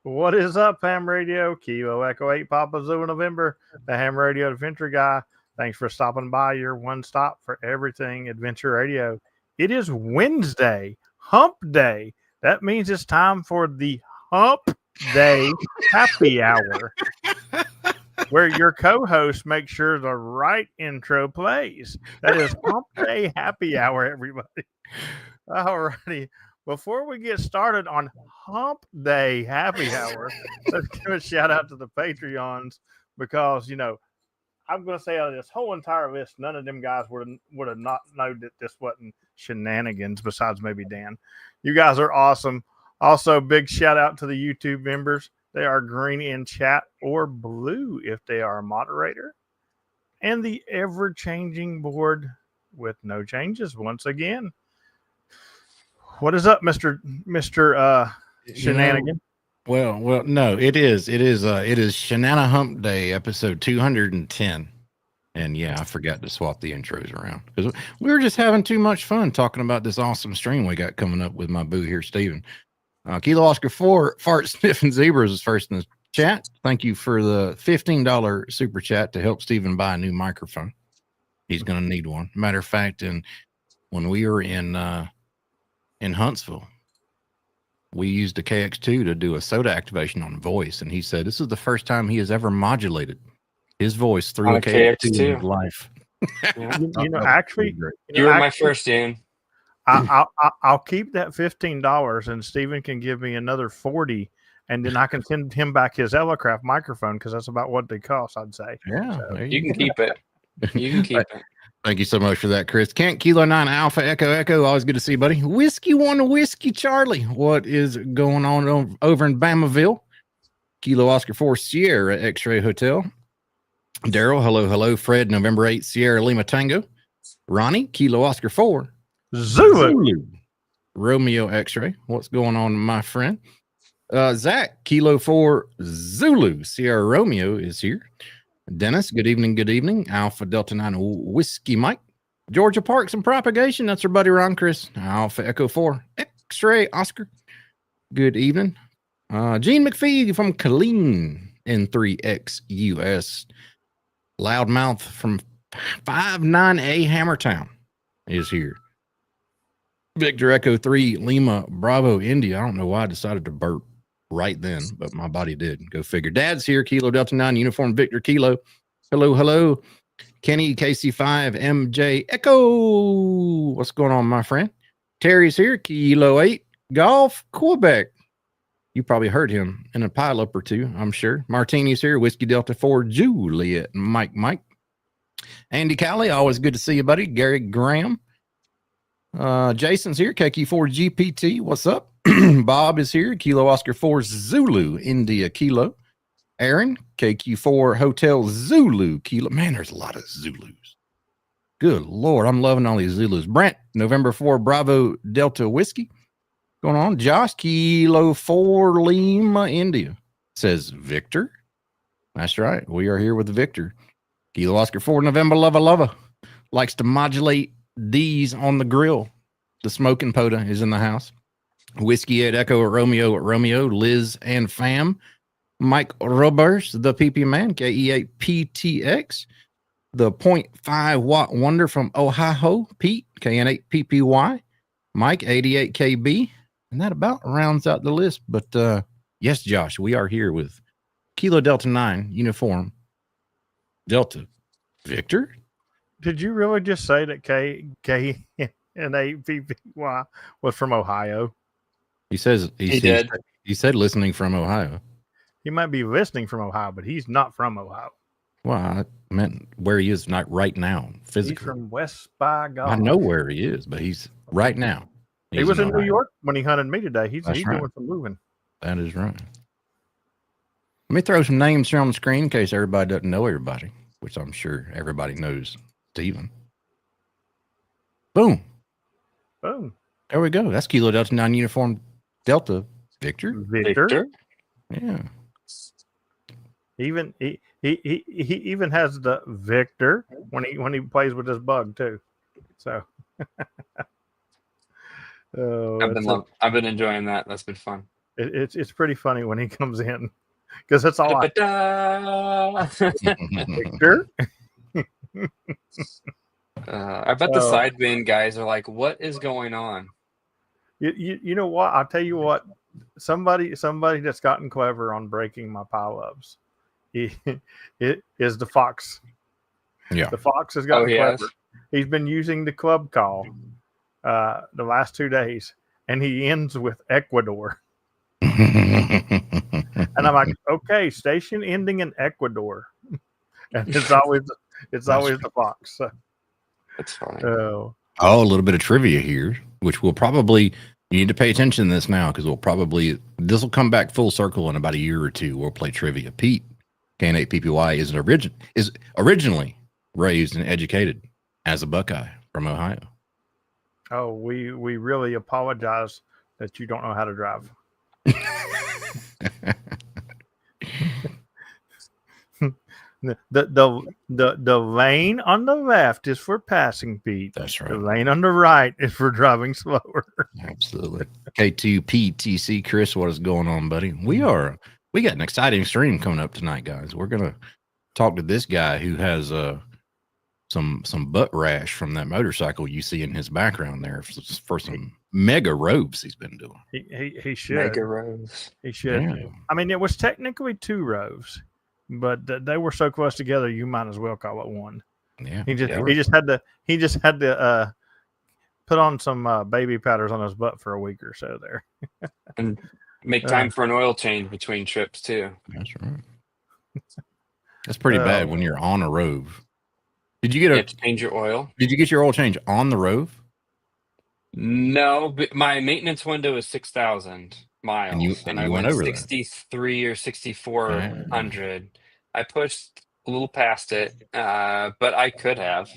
What is up, Ham Radio? Kilo Echo 8 Papa Zulu November, the Ham Radio Adventure Guy. Thanks for stopping by, your one stop for everything Adventure Radio. It is Wednesday, Hump Day. That means it's time for the Hump Day Happy Hour, where your co-host makes sure the right intro plays. That is Hump Day Happy Hour, everybody. Alrighty. Before we get started on Hump Day Happy Hour, let's give a shout out to the Patreons because I'm going to say out of this whole entire list, none of them guys would have not known that this wasn't shenanigans. Besides maybe Dan, you guys are awesome. Also, big shout out to the YouTube members. They are green in chat or blue if they are a moderator, and the ever changing board with no changes once again. What is up, Mister Shenanigan? Well, no, it is Shenana Hump Day, episode 210, and yeah, I forgot to swap the intros around because we were just having too much fun talking about this awesome stream we got coming up with my boo here, Steven. Kilo Oscar 4 Fart Sniffing Zebras is first in the chat. Thank you for the $15 super chat to help Steven buy a new microphone. He's going to need one. Matter of fact, when we were in Huntsville, we used the KX2 to do a soda activation on voice, and he said this is the first time he has ever modulated his voice through a KX2 in his life. Yeah. Actually, you were my first, Dan. I'll keep that $15, and Steven can give me another $40, and then I can send him back his Elecraft microphone because that's about what they cost, I'd say. Yeah, so, you can keep it. You can keep it. Thank you so much for that, Chris. Kent Kilo 9 Alpha Echo. Always good to see you, buddy. Whiskey 1 Whiskey Charlie. What is going on over in Bamaville? Kilo Oscar 4 Sierra X-Ray Hotel. Daryl, hello. Fred, November 8 Sierra Lima Tango. Ronnie, Kilo Oscar 4 Zulu. Romeo X-Ray. What's going on, my friend? Zach, Kilo 4 Zulu Sierra Romeo is here. Dennis, good evening. Alpha Delta 9 Whiskey Mike. Georgia Parks and Propagation. That's our buddy Ron Chris. Alpha Echo 4 X-Ray Oscar. Good evening. Gene McPhee from Killeen N3XUS. Loudmouth from 59A Hammertown is here. Victor Echo 3 Lima Bravo India. I don't know why I decided to burp right then, but my body did. Go figure. Dad's here. Kilo Delta 9 Uniform Victor Kilo. Hello. Kenny KC5 MJ Echo. What's going on, my friend? Terry's here. Kilo 8 Golf Quebec. You probably heard him in a pileup or two, I'm sure. Martini's here. Whiskey Delta 4 Juliet Mike. Andy Cowley, always good to see you, buddy. Gary Graham. Jason's here. KQ4 GPT. What's up? Bob is here. Kilo Oscar 4 Zulu India Kilo. Aaron, KQ4 Hotel Zulu Kilo. Man, there's a lot of Zulus. Good Lord, I'm loving all these Zulus. Brent, November 4 Bravo Delta Whiskey. Going on. Josh, Kilo 4 Lima India. Says Victor. That's right. We are here with Victor. Kilo Oscar 4 November Lava. Likes to modulate D's on the grill. The smoking POTA is in the house. Whiskey at Echo Romeo, Liz and Fam. Mike Roberts, the PP man, KE8PTX. The 0.5 watt wonder from Ohio, Pete, KN8PPY. Mike, 88KB. And that about rounds out the list. But yes, Josh, we are here with Kilo Delta 9 Uniform Delta Victor. Did you really just say that KN8PPY was from Ohio? He said listening from Ohio. He might be listening from Ohio, but he's not from Ohio. Well, I meant where he is not right now, physically. He's from West by God. I know where he is, but he's right now. He was in New York when he hunted me today. He's right. doing some moving. That is right. Let me throw some names here on the screen in case everybody doesn't know everybody, which I'm sure everybody knows Steven. Boom. There we go. That's Kilo Delta 9 Uniform Delta Victor. Yeah. He even has the Victor when he plays with this bug too. So I've been enjoying that. That's been fun. It's pretty funny when he comes in because that's all I Victor. I bet the sidewind guys are like, "What is going on?" You know what? I'll tell you what. Somebody that's gotten clever on breaking my pileups. It is the Fox. Yeah. The Fox has gotten clever. Has? He's been using the club call the last 2 days, and he ends with Ecuador. And I'm like, okay, station ending in Ecuador, and it's always the Fox. So, That's funny. oh, a little bit of trivia here, which we'll probably you need to pay attention to this now because this will come back full circle in about a year or two. We'll play trivia. Pete K8PPY is originally raised and educated as a Buckeye from Ohio. oh, we really apologize that you don't know how to drive. The lane on the left is for passing, Pete. That's right. The lane on the right is for driving slower. Absolutely. K2PTC, Chris, what is going on, buddy? We got an exciting stream coming up tonight, guys. We're gonna talk to this guy who has some butt rash from that motorcycle you see in his background there for some mega roves he's been doing. He should. Mega roves. He should. Yeah. I mean, it was technically 2 rows, but they were so close together you might as well call it one. Yeah. He just had to put on some baby powders on his butt for a week or so there. And make time for an oil change between trips too. That's right. That's pretty bad when you're on a rove. Did you get to change your oil? Did you get your oil change on the rove? No, but my maintenance window is 6,000 miles, and I you went went over 63 or 6,400. I pushed a little past it, but I could have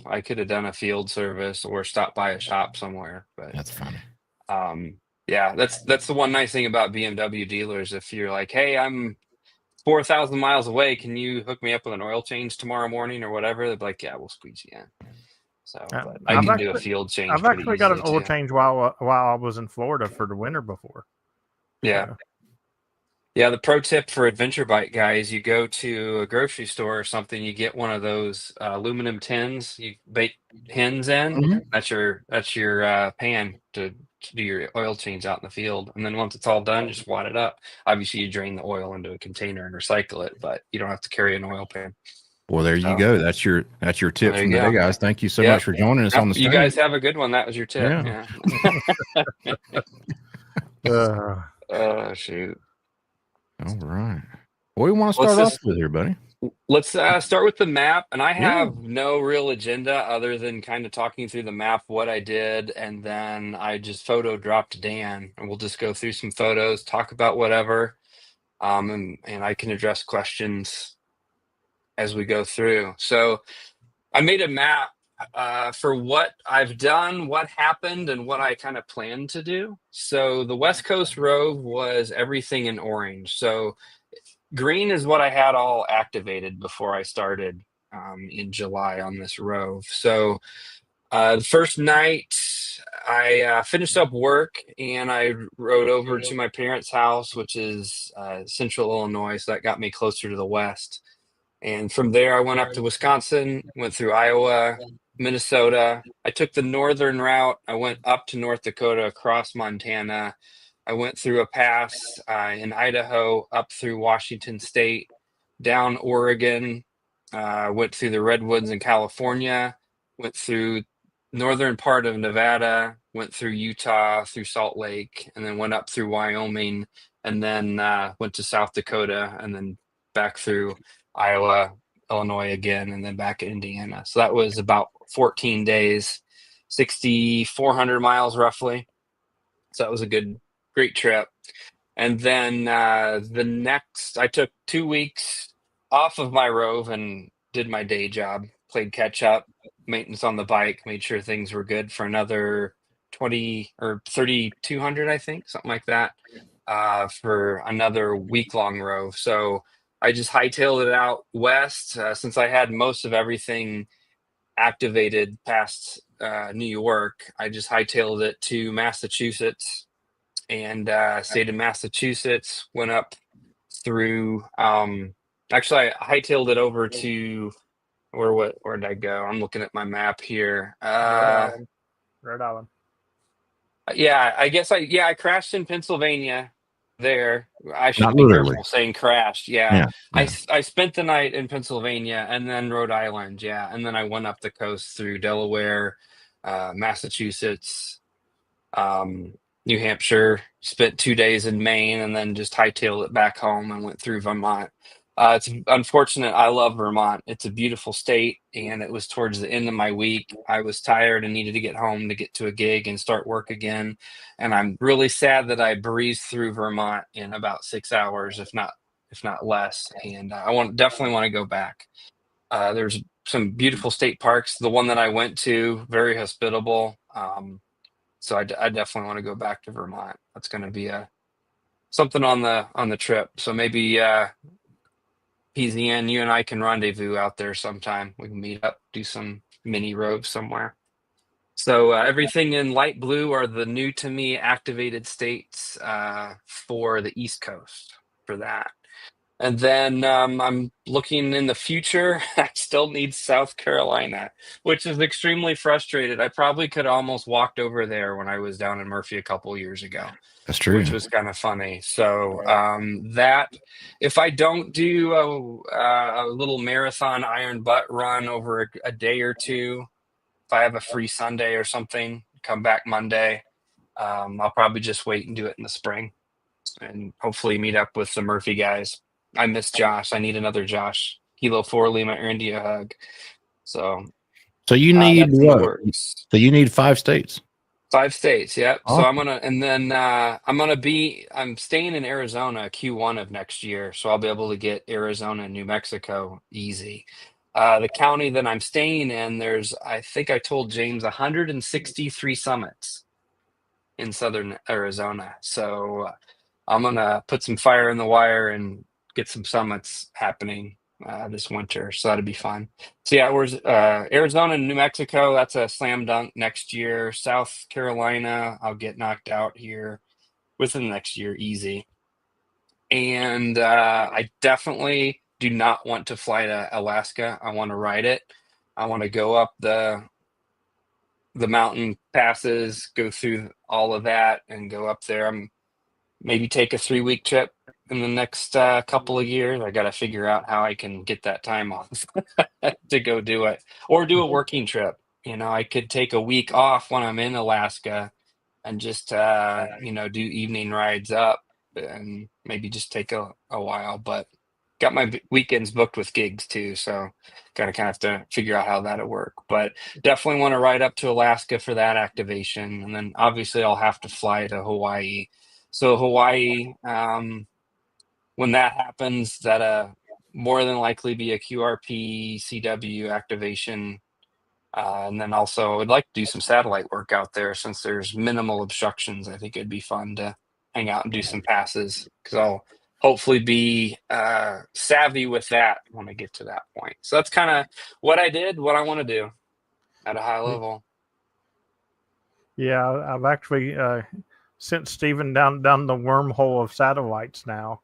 done a field service or stopped by a shop somewhere. But that's funny. Yeah, that's the one nice thing about BMW dealers. If you're like, hey, I'm 4,000 miles away, can you hook me up with an oil change tomorrow morning or whatever? They'd be like, yeah, we'll squeeze you in. So but I can do a field change. I've actually got an oil change while I was in Florida for the winter before. Yeah. So. Yeah, the pro tip for adventure bike guys, you go to a grocery store or something, you get one of those aluminum tins you bake hens in. Mm-hmm. That's your pan to do your oil change out in the field. And then once it's all done, just wad it up. Obviously, you drain the oil into a container and recycle it, but you don't have to carry an oil pan. Well, there you go. That's your tip from today, guys. Thank you so much for joining us on the stream. You guys have a good one. That was your tip. Yeah. Shoot. All right. What do you want to start off with here, buddy? Let's start with the map. And I have no real agenda other than kind of talking through the map, what I did. And then I just photo dropped Dan and we'll just go through some photos, talk about whatever. And I can address questions as we go through. So I made a map for what I've done, what happened, and what I kind of plan to do. So the West Coast Rove was everything in orange. So green is what I had all activated before I started in July on this Rove. So the first night I finished up work and I rode over to my parents' house, which is Central Illinois. So that got me closer to the west. And from there, I went up to Wisconsin, went through Iowa, Minnesota. I took the northern route. I went up to North Dakota, across Montana. I went through a pass in Idaho, up through Washington State, down Oregon, went through the Redwoods in California, went through northern part of Nevada, went through Utah, through Salt Lake, and then went up through Wyoming, and then went to South Dakota, and then back through Iowa, Illinois again, and then back to Indiana. So that was about 14 days, 6,400 miles roughly. So that was a great trip. And then I took 2 weeks off of my Rove and did my day job, played catch up, maintenance on the bike, made sure things were good for another 20 or 3,200, I think, something like that, for another week-long Rove. So I just hightailed it out west since I had most of everything activated past New York. I just hightailed it to Massachusetts and stayed in Massachusetts. Went up through. Actually, I hightailed it over to where did I go? I'm looking at my map here. Rhode Island. Yeah, I guess I crashed in Pennsylvania there. I should Not be literally. careful saying crashed. Yeah. Yeah. I spent the night in Pennsylvania and then Rhode Island. Yeah. And then I went up the coast through Delaware, Massachusetts, um, New Hampshire, spent 2 days in Maine, and then just hightailed it back home and went through Vermont. It's unfortunate. I love Vermont. It's a beautiful state, and it was towards the end of my week. I was tired and needed to get home to get to a gig and start work again. And I'm really sad that I breezed through Vermont in about 6 hours, if not less. And definitely want to go back. There's some beautiful state parks. The one that I went to, very hospitable. So I definitely want to go back to Vermont. That's going to be something on the trip. So maybe PZN, you and I can rendezvous out there sometime. We can meet up, do some mini roves somewhere. So everything in light blue are the new to me activated states for the East Coast for that. And then I'm looking in the future. I still need South Carolina, which is extremely frustrated. I probably could almost walked over there when I was down in Murphy a couple years ago. That's true. Which was kind of funny. So that if I don't do a little marathon iron butt run over a day or two, if I have a free Sunday or something, come back Monday, I'll probably just wait and do it in the spring and hopefully meet up with the Murphy guys. I miss Josh. I need another Josh. Kilo 4 Lima India hug. So you need that's in the what? works. So you need 5 states. 5 states, yep. Awesome. So I'm staying in Arizona Q1 of next year, so I'll be able to get Arizona and New Mexico easy. The county that I'm staying in, I think I told James 163 summits in southern Arizona. So I'm gonna put some fire in the wire and get some summits happening this winter. So that'd be fun. So yeah, we're Arizona and New Mexico. That's a slam dunk next year. South Carolina, I'll get knocked out here within the next year, easy. And I definitely do not want to fly to Alaska. I want to ride it. I want to go up the mountain passes, go through all of that, and go up there. Maybe take a 3-week trip in the next couple of years. I got to figure out how I can get that time off to go do it, or do a working trip. I could take a week off when I'm in Alaska and just do evening rides up and maybe just take a while. But got my weekends booked with gigs too, so got to kind of have to figure out how that'll work. But definitely want to ride up to Alaska for that activation, and then obviously I'll have to fly to Hawaii. So Hawaii, when that happens, that more than likely be a QRP CW activation. And then also, I'd like to do some satellite work out there since there's minimal obstructions. I think it'd be fun to hang out and do some passes because I'll hopefully be savvy with that when I get to that point. So that's kind of what I did, what I want to do at a high level. Yeah, I've actually sent Stephen down the wormhole of satellites now.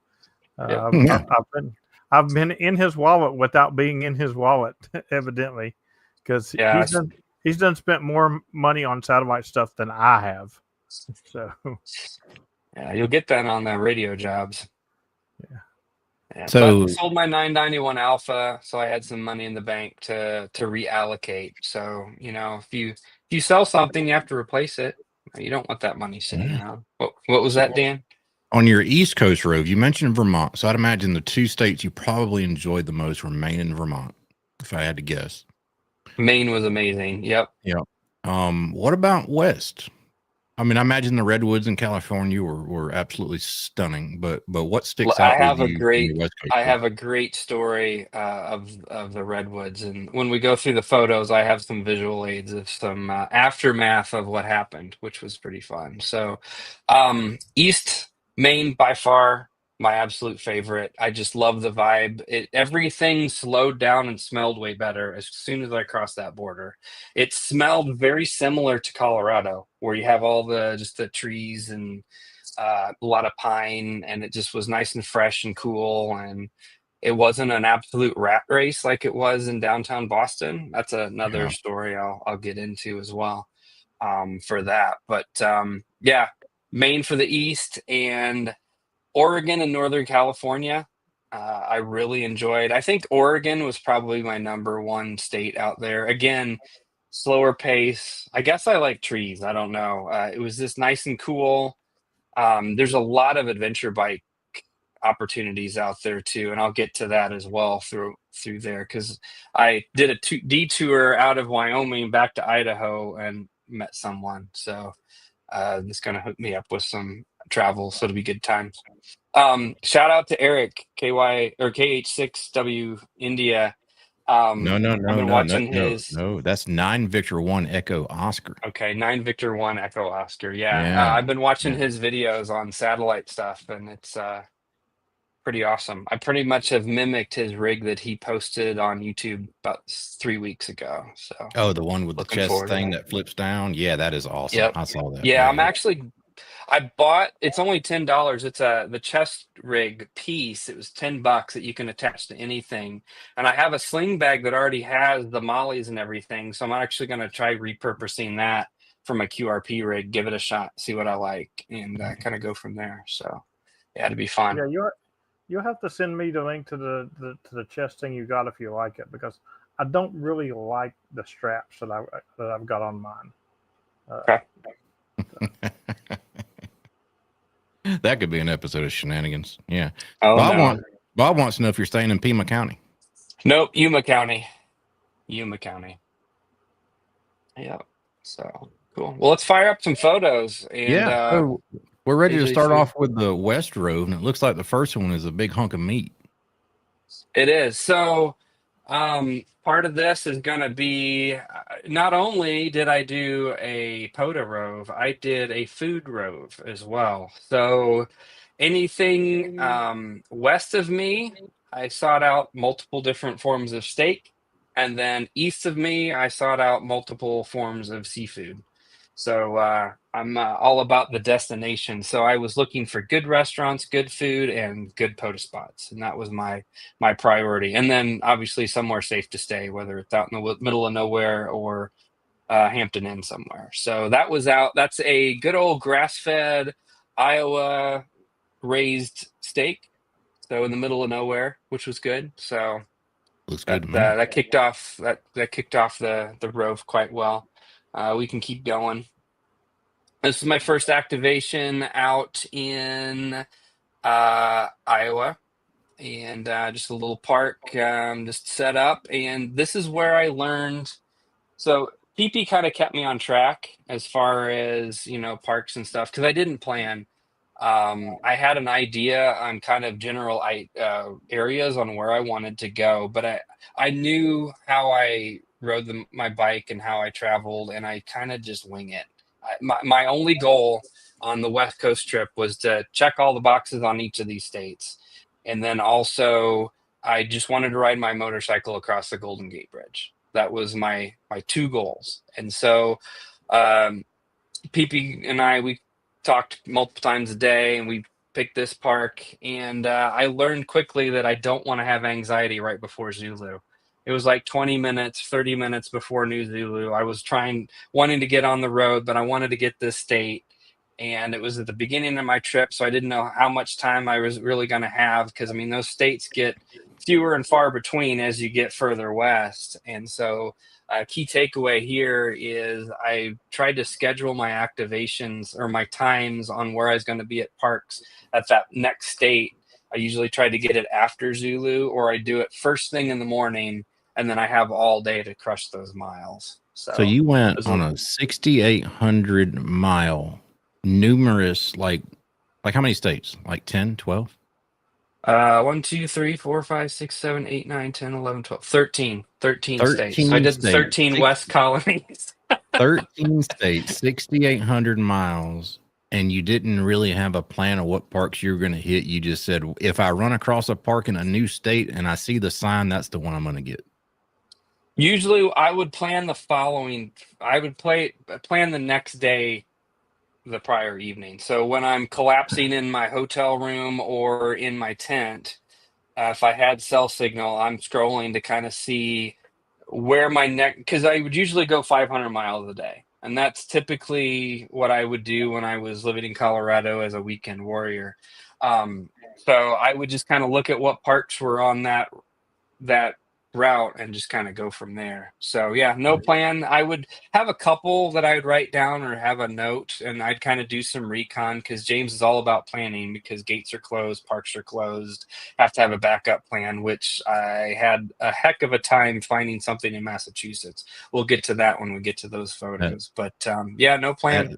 I've been in his wallet without being in his wallet, evidently, because he's done spent more money on satellite stuff than I have. So yeah, you'll get that on the radio jobs. Yeah, so but I sold my 991 Alpha, so I had some money in the bank to reallocate. So if you sell something, you have to replace it. You don't want that money sitting around. What was that, Dan? On your East Coast Rove, you mentioned Vermont, so I'd imagine the 2 states you probably enjoyed the most were Maine and Vermont, if I had to guess. Maine was amazing. Yep. What about West? I mean, I imagine the redwoods in California were absolutely stunning, but what sticks out? I have a great story of the redwoods, and when we go through the photos, I have some visual aids of some aftermath of what happened, which was pretty fun. So, East Maine by far my absolute favorite. I just love the vibe. Everything slowed down and smelled way better as soon as I crossed that border. It smelled very similar to Colorado, where you have all the trees and a lot of pine, and it just was nice and fresh and cool. And it wasn't an absolute rat race like it was in downtown Boston. That's another Yeah. story I'll get into as well for that. But yeah, Maine for the East and Oregon and Northern California. I really enjoyed. I think Oregon was probably my number one state out there. Again, slower pace. I guess I like trees. I don't know. It was just nice and cool. There's a lot of adventure bike opportunities out there too, and I'll get to that as well through there, because I did a detour out of Wyoming back to Idaho and met someone. So it's gonna hook me up with some travel, so it'll be good times. Shout out to Eric KY or KH6W India. No, I've been watching his. no. That's 9 Victor 1 Echo Oscar. Okay, 9 Victor 1 Echo Oscar. Yeah, Yeah. I've been watching Yeah. his videos on satellite stuff, and it's pretty awesome. I pretty much have mimicked his rig that he posted on YouTube about 3 weeks ago. So Oh, the one with the looking chest forward to thing that. that flips down. Yeah, that is awesome. Yep. I saw that. Yeah, I'm actually. I bought. It's only $10. It's the chest rig piece. It was $10 that you can attach to anything. And I have a sling bag that already has the mollies and everything. So I'm actually going to try repurposing that from a QRP rig. Give it a shot. See what I like, and kind of go from there. So yeah, it'd be fun. Yeah, you'll have to send me the link to the chest thing you got if you like it, because I don't really like the straps that I've got on mine. Okay. That could be an episode of shenanigans. Yeah. Oh, Bob wants to know if you're staying in Pima County. Nope, Yuma County. Yuma County. Yep. So cool. Well, let's fire up some photos. And So we're ready to start see. off with the West Rove, and it looks like the first one is a big hunk of meat. It is. So part of this is going to be not only did I do a POTA rove, I did a food rove as well. So anything west of me, I sought out multiple different forms of steak. And then east of me, I sought out multiple forms of seafood. So I'm all about the destination. So I was looking for good restaurants, good food, and good POTA spots, and that was my priority. And then obviously somewhere safe to stay, whether it's out in the middle of nowhere or Hampton Inn somewhere. So that was out. That's a good old grass-fed Iowa raised steak. So in the middle of nowhere, which was good. So Looks good. that kicked off the rove quite well. We can keep going. This is my first activation out in Iowa, and just a little park just set up. And this is where I learned. So PP kind of kept me on track as far as, parks and stuff, because I didn't plan. I had an idea on kind of general areas on where I wanted to go, but I knew how I rode my bike and how I traveled, and I kind of just wing it. My only goal on the West Coast trip was to check all the boxes on each of these states. And then also, I just wanted to ride my motorcycle across the Golden Gate Bridge. That was my 2 goals. And so PP and we talked multiple times a day, and we picked this park. And I learned quickly that I don't want to have anxiety right before Zulu. It was like 20 minutes, 30 minutes before New Zulu. I was wanting to get on the road, but I wanted to get this state. And it was at the beginning of my trip, so I didn't know how much time I was really going to have, because, those states get fewer and far between as you get further west. And so a key takeaway here is I tried to schedule my activations or my times on where I was going to be at parks at that next state. I usually try to get it after Zulu, or I do it first thing in the morning, and then I have all day to crush those miles. So you went on a 6,800 mile, numerous, like how many states? Like 10, 12? 1, 2, 3, 4, 5, 6, 7, 8, 9, 10, 11, 12, 13 states. So I did 13 West colonies. 13 states, 6,800 miles. And you didn't really have a plan of what parks you were going to hit. You just said, if I run across a park in a new state and I see the sign, that's the one I'm going to get. Usually I would plan the following. I would plan the next day the prior evening. So when I'm collapsing in my hotel room or in my tent, if I had cell signal, I'm scrolling to kind of see where my neck, because I would usually go 500 miles a day. And that's typically what I would do when I was living in Colorado as a weekend warrior. So I would just kind of look at what parks were on that route and just kind of go from there. So yeah, no plan. I would have a couple that I would write down or have a note, and I'd kind of do some recon because James is all about planning because gates are closed, parks are closed, have to have a backup plan, which I had a heck of a time finding something in Massachusetts. We'll get to that when we get to those photos. But yeah, no plan.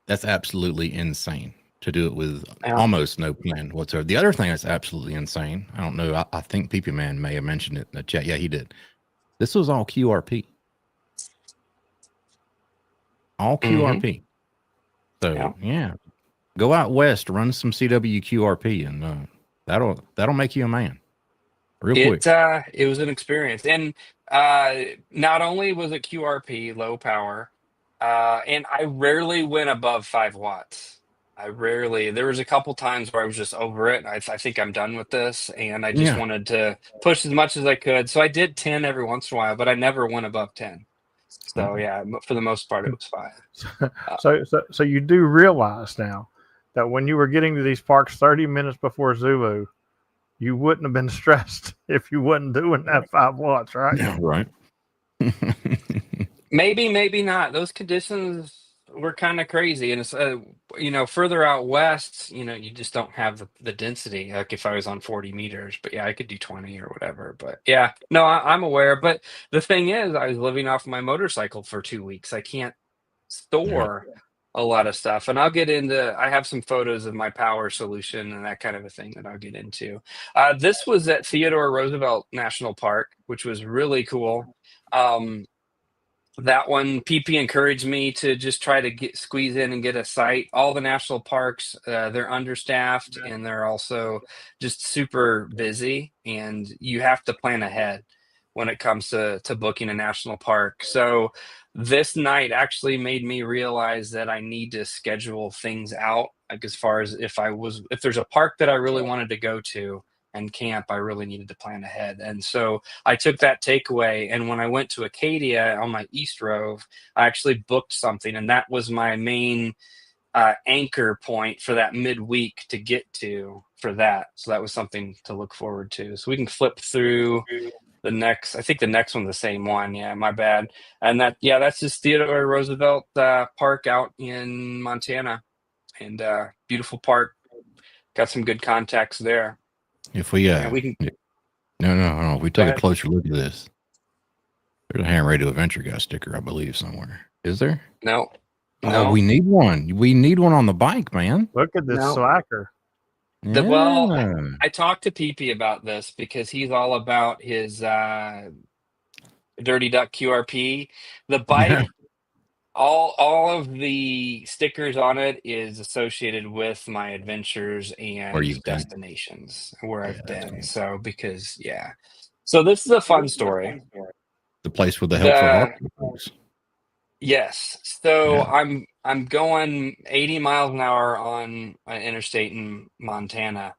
That's absolutely insane to do it with Yeah. almost no plan whatsoever. The other thing that's absolutely insane, I don't know, I think PP Man may have mentioned it in the chat. Yeah, he did. This was all QRP. All QRP. So yeah, go out west, run some CW QRP, and that'll make you a man real quick. It was an experience, and not only was it QRP, low power, and I rarely went above 5 watts. There was a couple times where I was just over it. I think I'm done with this, and I just wanted to push as much as I could. So I did 10 every once in a while, but I never went above 10. So yeah, for the most part, it was fine. So you do realize now that when you were getting to these parks 30 minutes before Zulu, you wouldn't have been stressed if you wasn't doing that 5 watts, right? Yeah, right. Maybe not. Those conditions were kind of crazy, and it's further out west, you just don't have the density. Like if I was on 40 meters, but yeah, I could do 20 or whatever. But yeah, no, I'm aware. But the thing is, I was living off my motorcycle for 2 weeks. I can't store a lot of stuff, and I'll get into. I have some photos of my power solution and that kind of a thing that I'll get into. This was at Theodore Roosevelt National Park, which was really cool. That one, PP encouraged me to just try to squeeze in and get a site. All the national parks, they're understaffed and they're also just super busy, and you have to plan ahead when it comes to booking a national park. So this night actually made me realize that I need to schedule things out. Like as far as if there's a park that I really wanted to go to and camp, I really needed to plan ahead. And so I took that takeaway, and when I went to Acadia on my East Rove, I actually booked something, and that was my main anchor point for that midweek to get to for that. So that was something to look forward to. So we can flip through the next. I think the next one's the same one. Yeah, my bad. And that's just Theodore Roosevelt Park out in Montana, and beautiful park. Got some good contacts there. If we we can. No. If we take a closer look at this, there's a Ham Radio Adventure Guy sticker, I believe, somewhere. Is there? No. We need one. We need one on the bike, man. Look at this slacker. Well, I talked to PP about this because he's all about his Dirty Duck QRP. The bike, all of the stickers on it is associated with my adventures and destinations where I've been. So so this is a fun story. The place with the helpful folks. Yes. So I'm going 80 miles an hour on an interstate in Montana,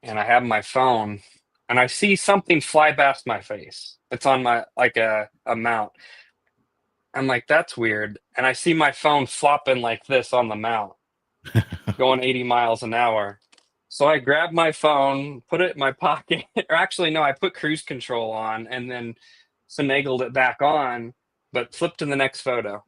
and I have my phone, and I see something fly past my face. It's on my a mount. I'm like, that's weird. And I see my phone flopping like this on the mount, going 80 miles an hour. So I grab my phone, put it in my pocket, or actually, no, I put cruise control on and then finagled it back on, but flipped to the next photo.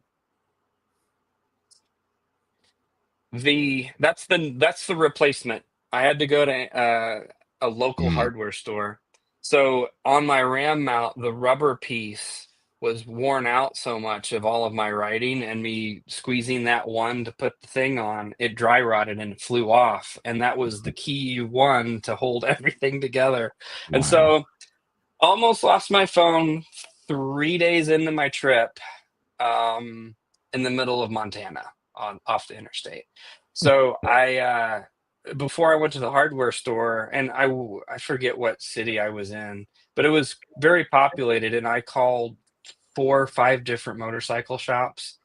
That's the replacement. I had to go to a local hardware store. So on my RAM mount, the rubber piece was worn out so much of all of my writing and me squeezing that one to put the thing on, it dry rotted and flew off. And that was the key one to hold everything together. Wow. And so almost lost my phone 3 days into my trip in the middle of Montana off the interstate. So before I went to the hardware store, and I forget what city I was in, but it was very populated, and I called 4 or 5 different motorcycle shops,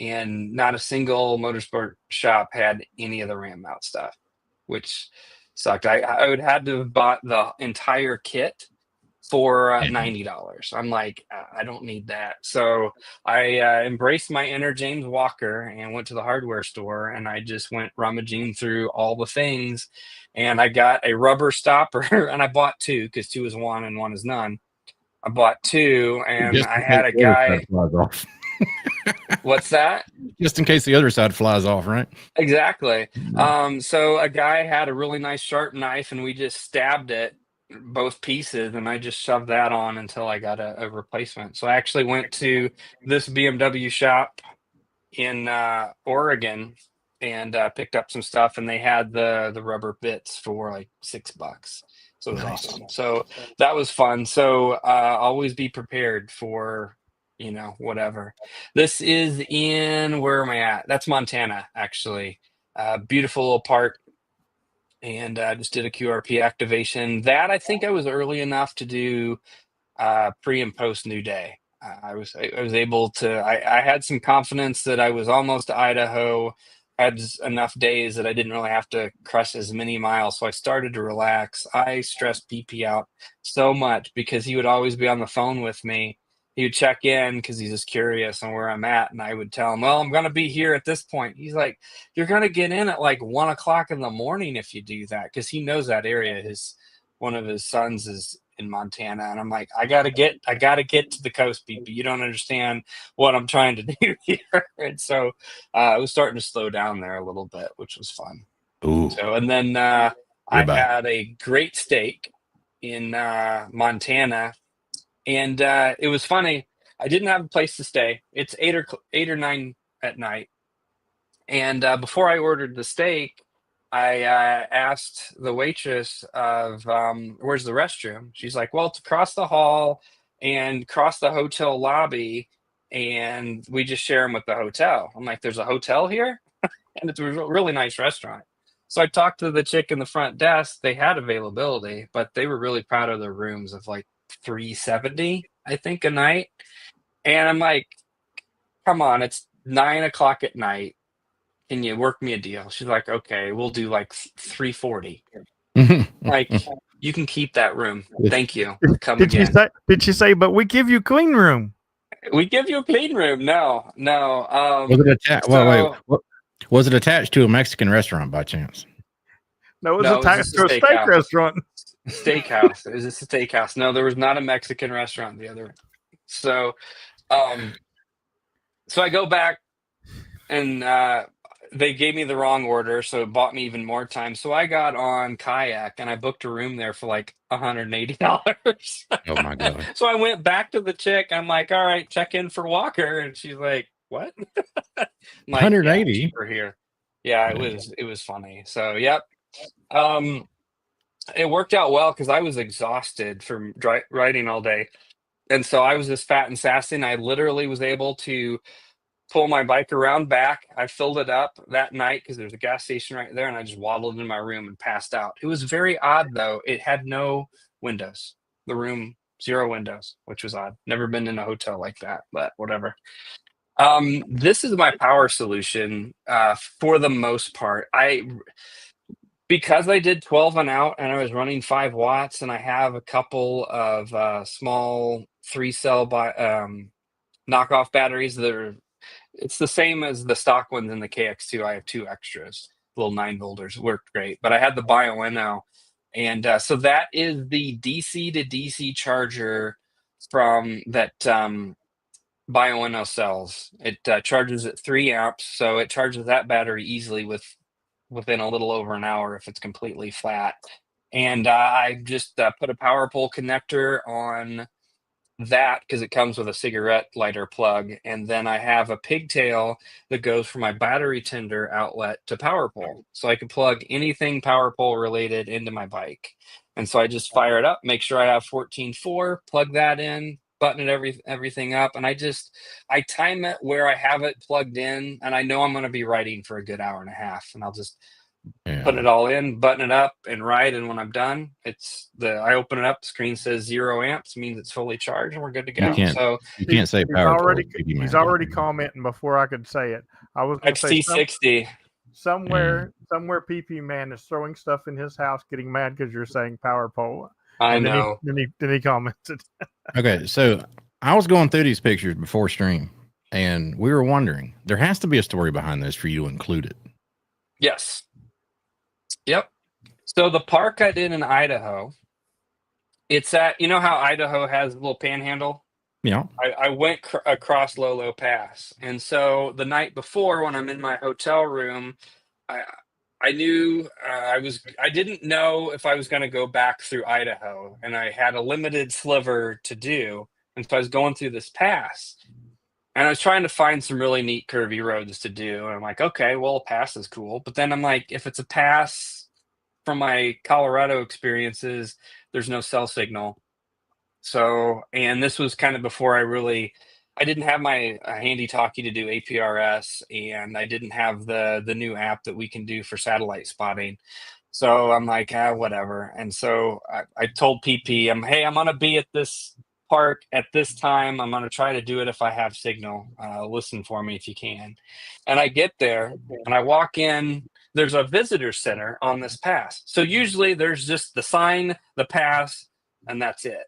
and not a single motorsport shop had any of the ram mount stuff, which sucked. I would had to have bought the entire kit for $90. I'm like, I don't need that. So I embraced my inner James Walker and went to the hardware store, and I just went rummaging through all the things, and I got a rubber stopper, and I bought two because two is one and one is none. I bought two, and Just I in had case a the other guy. side flies off. What's that? Just in case the other side flies off, right? Exactly. So a guy had a really nice sharp knife, and we just stabbed it both pieces, and I just shoved that on until I got a replacement. So I actually went to this BMW shop in Oregon and picked up some stuff, and they had the rubber bits for like $6. So it was Nice. awesome. So that was fun. So always be prepared for, whatever. This is in, where am I at? That's Montana, actually. Beautiful little park. And just did a QRP activation. That I think I was early enough to do pre and post New Day. I was able to. I had some confidence that I was almost to Idaho. Had enough days that I didn't really have to crush as many miles, so I started to relax. I stressed PP out so much because he would always be on the phone with me. He would check in because he's just curious on where I'm at, and I would tell him, "Well, I'm going to be here at this point." He's like, "You're going to get in at like 1 o'clock in the morning if you do that," because he knows that area. One of his sons is in Montana, and I'm like, I gotta get to the coast, BP. You don't understand what I'm trying to do here. And so I was starting to slow down there a little bit, which was fun. Ooh. So, and then I had a great steak in Montana, and it was funny. I didn't have a place to stay. It's 8 or 9 at night, and before I ordered the steak, I asked the waitress of where's the restroom. She's like, "Well, it's across the hall and across the hotel lobby, and we just share them with the hotel." I'm like, "There's a hotel here?" And it's a really nice restaurant. So I talked to the chick in the front desk. They had availability, but they were really proud of their rooms of like 370, I think, a night. And I'm like, "Come on, it's 9 o'clock at night. Can you work me a deal?" She's like, "Okay, we'll do like 340." Like, you can keep that room. Thank you. Come Did again. Did she say, "But we give you clean room"? We give you a clean room. No. Was it attached? Wait. Was it attached to a Mexican restaurant by chance? No, it was No, it was attached just to a a steak steakhouse. restaurant. Steakhouse. It was just a steakhouse. No, there was not a Mexican restaurant the other. So, so I go back, and they gave me the wrong order, so it bought me even more time. So I got on Kayak, and I booked a room there for like $180. Oh my god! So I went back to the chick. I'm like, "All right, check in for Walker," and she's like, "What?" I'm like, 180 "Yeah, cheaper here." Yeah, it was funny. So yep, it worked out well because I was exhausted from riding all day, and so I was just fat and sassy. And I literally was able to pull my bike around back. I filled it up that night because there's a gas station right there, and I just waddled in my room and passed out. It was very odd though. It had no windows. The room, zero windows, which was odd. Never been in a hotel like that, but whatever. This is my power solution for the most part. Because I did 12 and out, and I was running 5 watts, and I have a couple of small 3 cell knockoff batteries that are, it's the same as the stock ones in the KX2. I have 2 extras, little 9 volters, worked great. But I had the Bioenno, and so that is the DC to DC charger from that Bioenno cells. It charges at 3 amps, so it charges that battery easily within a little over an hour if it's completely flat. And I just put a power pole connector on that because it comes with a cigarette lighter plug, and then I have a pigtail that goes from my battery tender outlet to power pole, so I can plug anything power pole related into my bike. And so I just fire it up, make sure I have 14.4, plug that in, button everything up, and I time it where I have it plugged in, and I know I'm going to be riding for a good hour and a half, and I'll just putting it all in, button it up, and ride. And when I'm done, I open it up. The screen says 0 amps, means it's fully charged, and we're good to go. You can't say power cord. He's already commenting before I could say it. I was going to say XT60. Somewhere PP Man is throwing stuff in his house, getting mad because you're saying power pole. I know. Then he commented. Okay, so I was going through these pictures before stream, and we were wondering, there has to be a story behind this for you to include it. Yes. Yep. So the park I did in Idaho, it's at, you know how Idaho has a little panhandle? Yeah. I went across Lolo Pass. And so the night before, when I'm in my hotel room, I knew I didn't know if I was going to go back through Idaho, and I had a limited sliver to do. And so I was going through this pass, and I was trying to find some really neat curvy roads to do. And I'm like, okay, well, a pass is cool. But then I'm like, if it's a pass from my Colorado experiences, there's no cell signal. So, and this was kind of before I didn't have my handy talkie to do APRS, and I didn't have the new app that we can do for satellite spotting. So I'm like, whatever. And so I told PP, hey, I'm going to be at this park at this time. I'm going to try to do it if I have signal. Listen for me if you can. And I get there and I walk in. There's a visitor center on this pass. So usually there's just the sign, the pass, and that's it.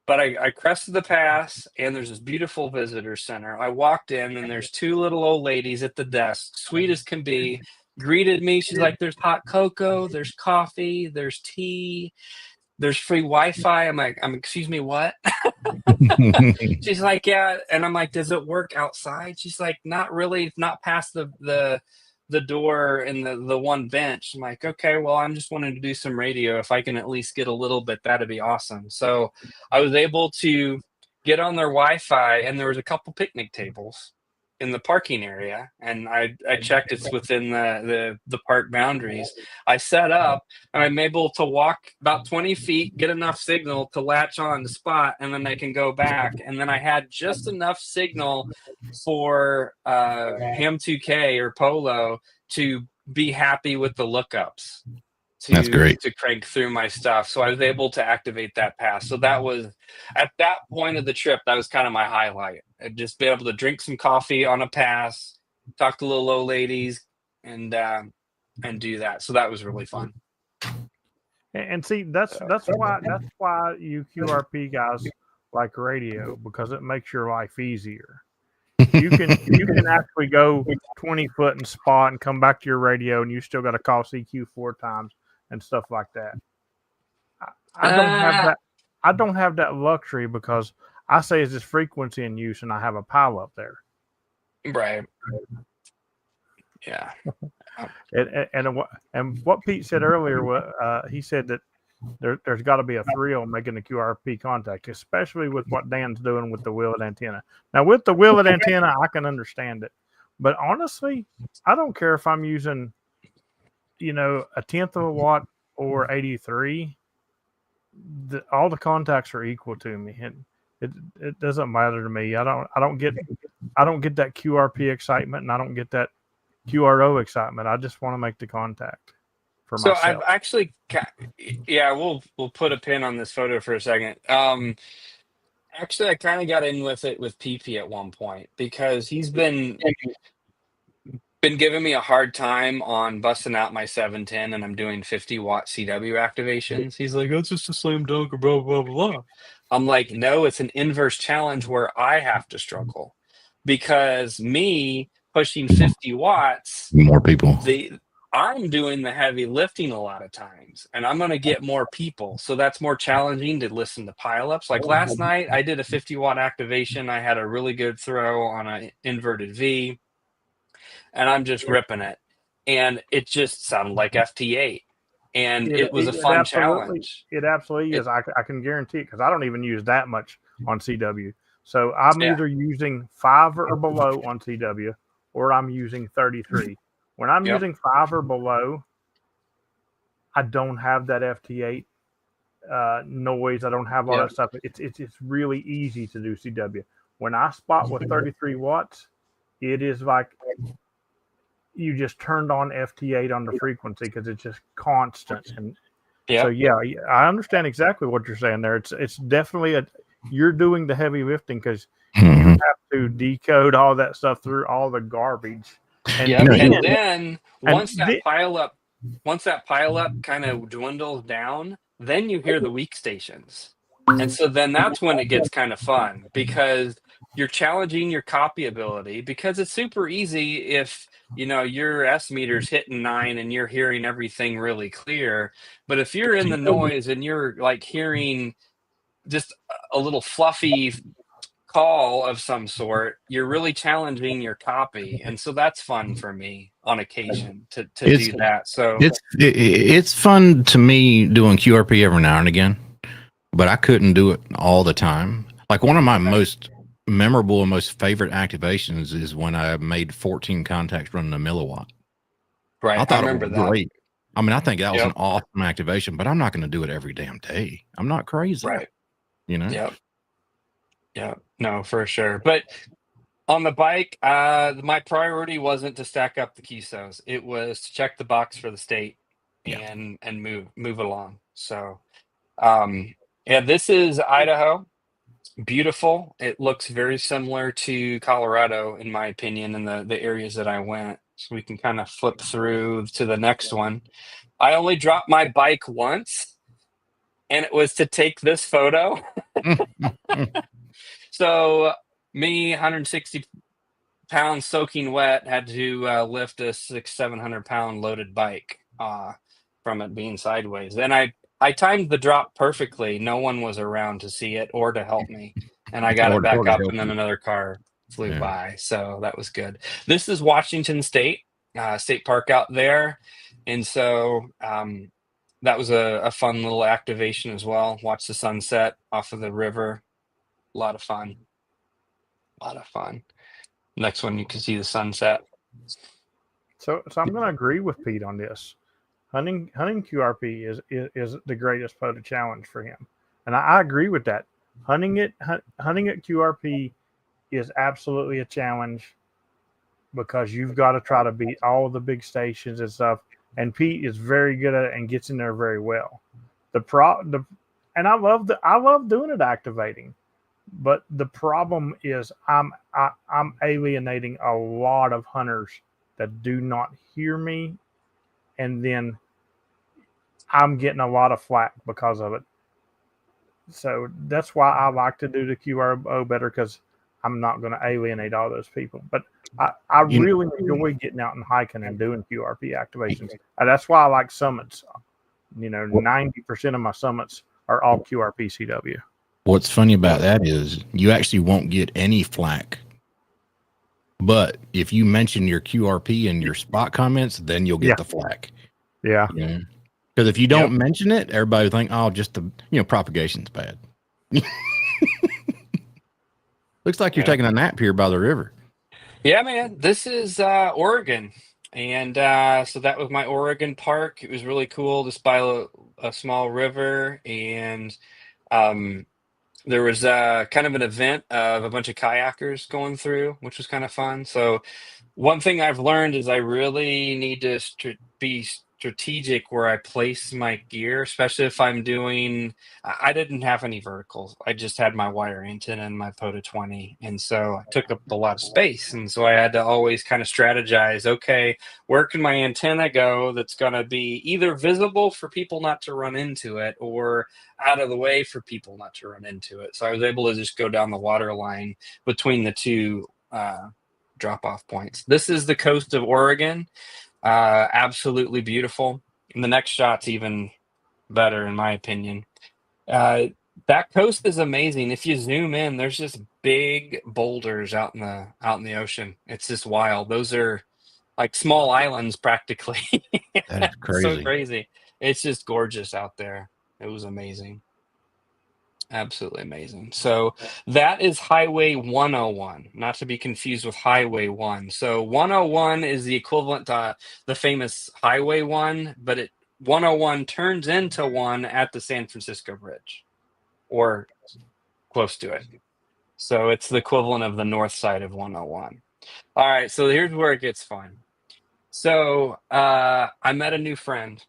But I crested the pass, and there's this beautiful visitor center. I walked in, and there's two little old ladies at the desk, sweet as can be, greeted me. She's like, there's hot cocoa, there's coffee, there's tea, there's free Wi-Fi. I'm like, excuse me, what? She's like, yeah. And I'm like, does it work outside? She's like, not really, not past the door and the one bench. I'm like, okay, well, I'm just wanting to do some radio. If I can at least get a little bit, that'd be awesome. So I was able to get on their Wi-Fi, and there was a couple picnic tables in the parking area, and I checked it's within the park boundaries. I set up, and I'm able to walk about 20 feet, get enough signal to latch on the spot, and then I can go back. And then I had just enough signal for Ham 2K or Polo to be happy with the lookups. That's great. To crank through my stuff. So I was able to activate that pass. So that was, at that point of the trip, that was kind of my highlight. I'd just be able to drink some coffee on a pass, talk to little old ladies, and do that. So that was really fun. And see, that's why you QRP guys like radio, because it makes your life easier. You can actually go 20 foot and spot and come back to your radio, and you still got to call CQ 4 times and stuff like that. I don't have that. I don't have that luxury because I say is this frequency in use, and I have a pile up there. Right. Yeah. And what Pete said earlier, he said that there's got to be a thrill making the QRP contact, especially with what Dan's doing with the wheeled antenna. Now, with the wheeled antenna, I can understand it, but honestly, I don't care if I'm using, a 10th of a watt or 83. All the contacts are equal to me, and it doesn't matter to me. I don't get that QRP excitement, and I don't get that QRO excitement. I just want to make the contact. So myself. I've actually, we'll put a pin on this photo for a second. Actually, I kind of got in with it with PP at one point because he's been giving me a hard time on busting out my 710, and I'm doing 50 watt CW activations. He's like, "That's just a slam dunk," or blah blah blah. I'm like, no, it's an inverse challenge where I have to struggle because me pushing 50 watts, more people. I'm doing the heavy lifting a lot of times, and I'm going to get more people. So that's more challenging to listen to pileups. Like last night, I did a 50 watt activation. I had a really good throw on an inverted V, and I'm just ripping it. And it just sounded like FT8. And it was a fun challenge. It absolutely is. I can guarantee it because I don't even use that much on CW. So I'm either using 5 or below on CW, or I'm using 33. When I'm using 5 or below, I don't have that FT8 noise. I don't have all that stuff. It's really easy to do CW. When I spot with 33 watts, it is like you just turned on FT8 on the frequency because it's just constant. And so, Yeah. yeah, I understand exactly what you're saying there. It's definitely you're doing the heavy lifting because you have to decode all that stuff through all the garbage. And Yep. You know, And then once that pile up kind of dwindles down, then you hear the weak stations. And so then that's when it gets kind of fun because you're challenging your copy ability because it's super easy if your S meter's hitting 9 and you're hearing everything really clear. But if you're in the noise and you're like hearing just a little fluffy call of some sort, you're really challenging your copy, and so that's fun for me on occasion to do that. So it's fun to me doing QRP every now and again, but I couldn't do it all the time. Like one of my most memorable and most favorite activations is when I made 14 contacts running a milliwatt. right, I thought it remember was that. great. I mean, I think that was Yep. an awesome activation, but I'm not going to do it every damn day. I'm not crazy, Right. Yep. Yeah, no, for sure. But on the bike, my priority wasn't to stack up the keystone. It was to check the box for the state Yeah. and move along. So yeah, this is Idaho. Beautiful. It looks very similar to Colorado, in my opinion, in the areas that I went. So we can kind of flip through to the next one. I only dropped my bike once, and it was to take this photo. So me, 160 pounds soaking wet, had to lift a 700 pound loaded bike from it being sideways. And I timed the drop perfectly. No one was around to see it or to help me. And I got it back Or to up, help and then you. another car flew Yeah. by. So that was good. This is Washington State, state park out there. And so that was a fun little activation as well. Watch the sunset off of the river. A lot of fun. A lot of fun. Next one, you can see the sunset. So I'm going to agree with Pete on this. Hunting QRP is the greatest photo challenge for him, and I agree with that. Hunting at QRP is absolutely a challenge because you've got to try to beat all the big stations and stuff. And Pete is very good at it and gets in there very well. And I love doing it activating, but the problem is I'm alienating a lot of hunters that do not hear me, and then I'm getting a lot of flack because of it. So that's why I like to do the QRO better because I'm not going to alienate all those people. But I really enjoy getting out and hiking and doing QRP activations. And that's why I like summits. 90% of my summits are all QRP CW. What's funny about that is you actually won't get any flack. But if you mention your QRP in your spot comments, then you'll get the flack. Yeah. Because if you don't mention it, everybody will think, oh, just the propagation's bad. Looks like you're taking a nap here by the river. Yeah, man. This is Oregon. And so that was my Oregon park. It was really cool just by a small river. And there was kind of an event of a bunch of kayakers going through, which was kind of fun. So one thing I've learned is I really need to be strategic where I place my gear, especially if I'm doing. I didn't have any verticals. I just had my wire antenna and my POTA 20, and so I took up a lot of space. And so I had to always kind of strategize. Okay, where can my antenna go that's going to be either visible for people not to run into it, or out of the way for people not to run into it. So I was able to just go down the water line between the two drop-off points. This is the coast of Oregon. Absolutely beautiful. And the next shot's even better, in my opinion. That coast is amazing. If you zoom in, there's just big boulders out in the ocean. It's just wild. Those are like small islands practically. That is crazy. So crazy. It's just gorgeous out there. It was amazing. Absolutely amazing. So that is Highway 101, not to be confused with Highway 1. So 101 is the equivalent to the famous Highway 1, but 101 turns into 1 at the San Francisco Bridge, or close to it. So it's the equivalent of the north side of 101. All right, so here's where it gets fun. So I met a new friend,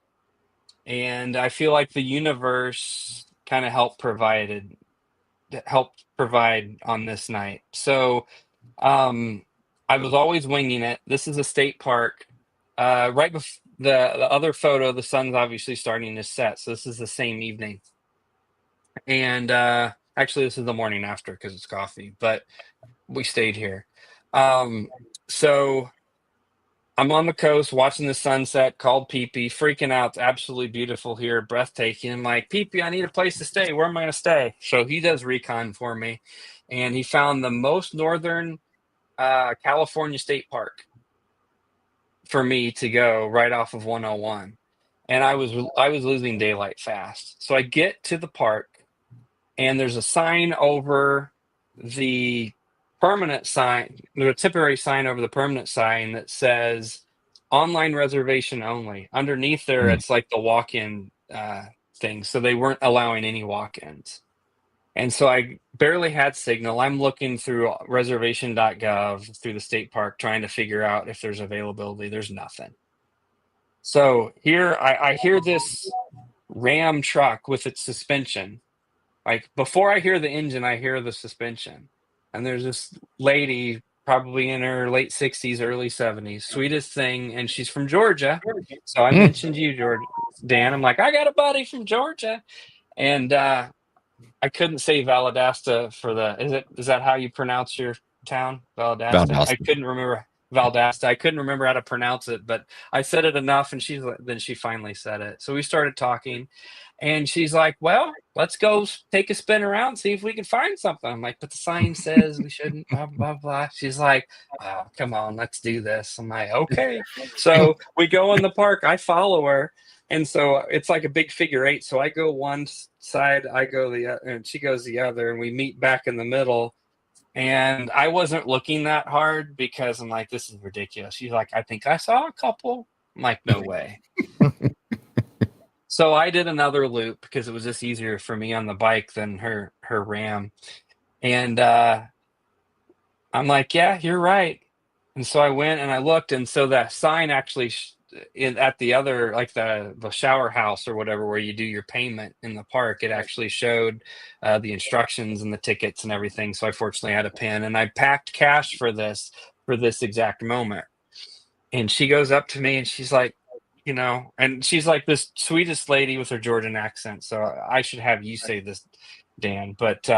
and I feel like the universe kind of helped provide on this night. So I was always winging it. This is a state park. Right before the other photo, the sun's obviously starting to set. So this is the same evening. And actually, this is the morning after because it's coffee, but we stayed here. So I'm on the coast watching the sunset, called Pee-Pee, freaking out. It's absolutely beautiful here, breathtaking. I'm like, Pee-Pee, I need a place to stay. Where am I going to stay? So he does recon for me, and he found the most northern California state park for me to go right off of 101. And I was losing daylight fast. So I get to the park, and there's a sign over the permanent sign, there's a temporary sign over the permanent sign that says online reservation only. Underneath there, it's like the walk-in thing. So they weren't allowing any walk-ins. And so I barely had signal. I'm looking through reservation.gov through the state park trying to figure out if there's availability. There's nothing. So here I hear this Ram truck with its suspension. Like before I hear the engine, I hear the suspension. And there's this lady, probably in her late 60s, early 70s, sweetest thing. And she's from Georgia. So I mentioned you, George, Dan. I'm like, I got a buddy from Georgia. And I couldn't say Valdosta for is that how you pronounce your town? Valdosta? I Valdosta. couldn't remember Valdosta. I couldn't remember how to pronounce it, but I said it enough and then she finally said it. So we started talking and she's like, well, let's go take a spin around, see if we can find something. I'm like, but the sign says we shouldn't, blah, blah, blah. She's like, oh, come on, let's do this. I'm like, okay. So we go in the park. I follow her. And so it's like a big figure eight. So I go one side, I go and she goes the other, and we meet back in the middle. And I wasn't looking that hard because I'm like, this is ridiculous. She's like, I think I saw a couple. I'm like, no way. So I did another loop because it was just easier for me on the bike than her Ram. And I'm like, yeah, you're right. And so I went and I looked, and so that sign actually at the other, like the shower house or whatever, where you do your payment in the park, it actually showed the instructions and the tickets and everything. So I fortunately had a pen, and I packed cash for this exact moment. And she goes up to me and she's like, and she's like this sweetest lady with her Georgian accent. So I should have you say this, Dan, but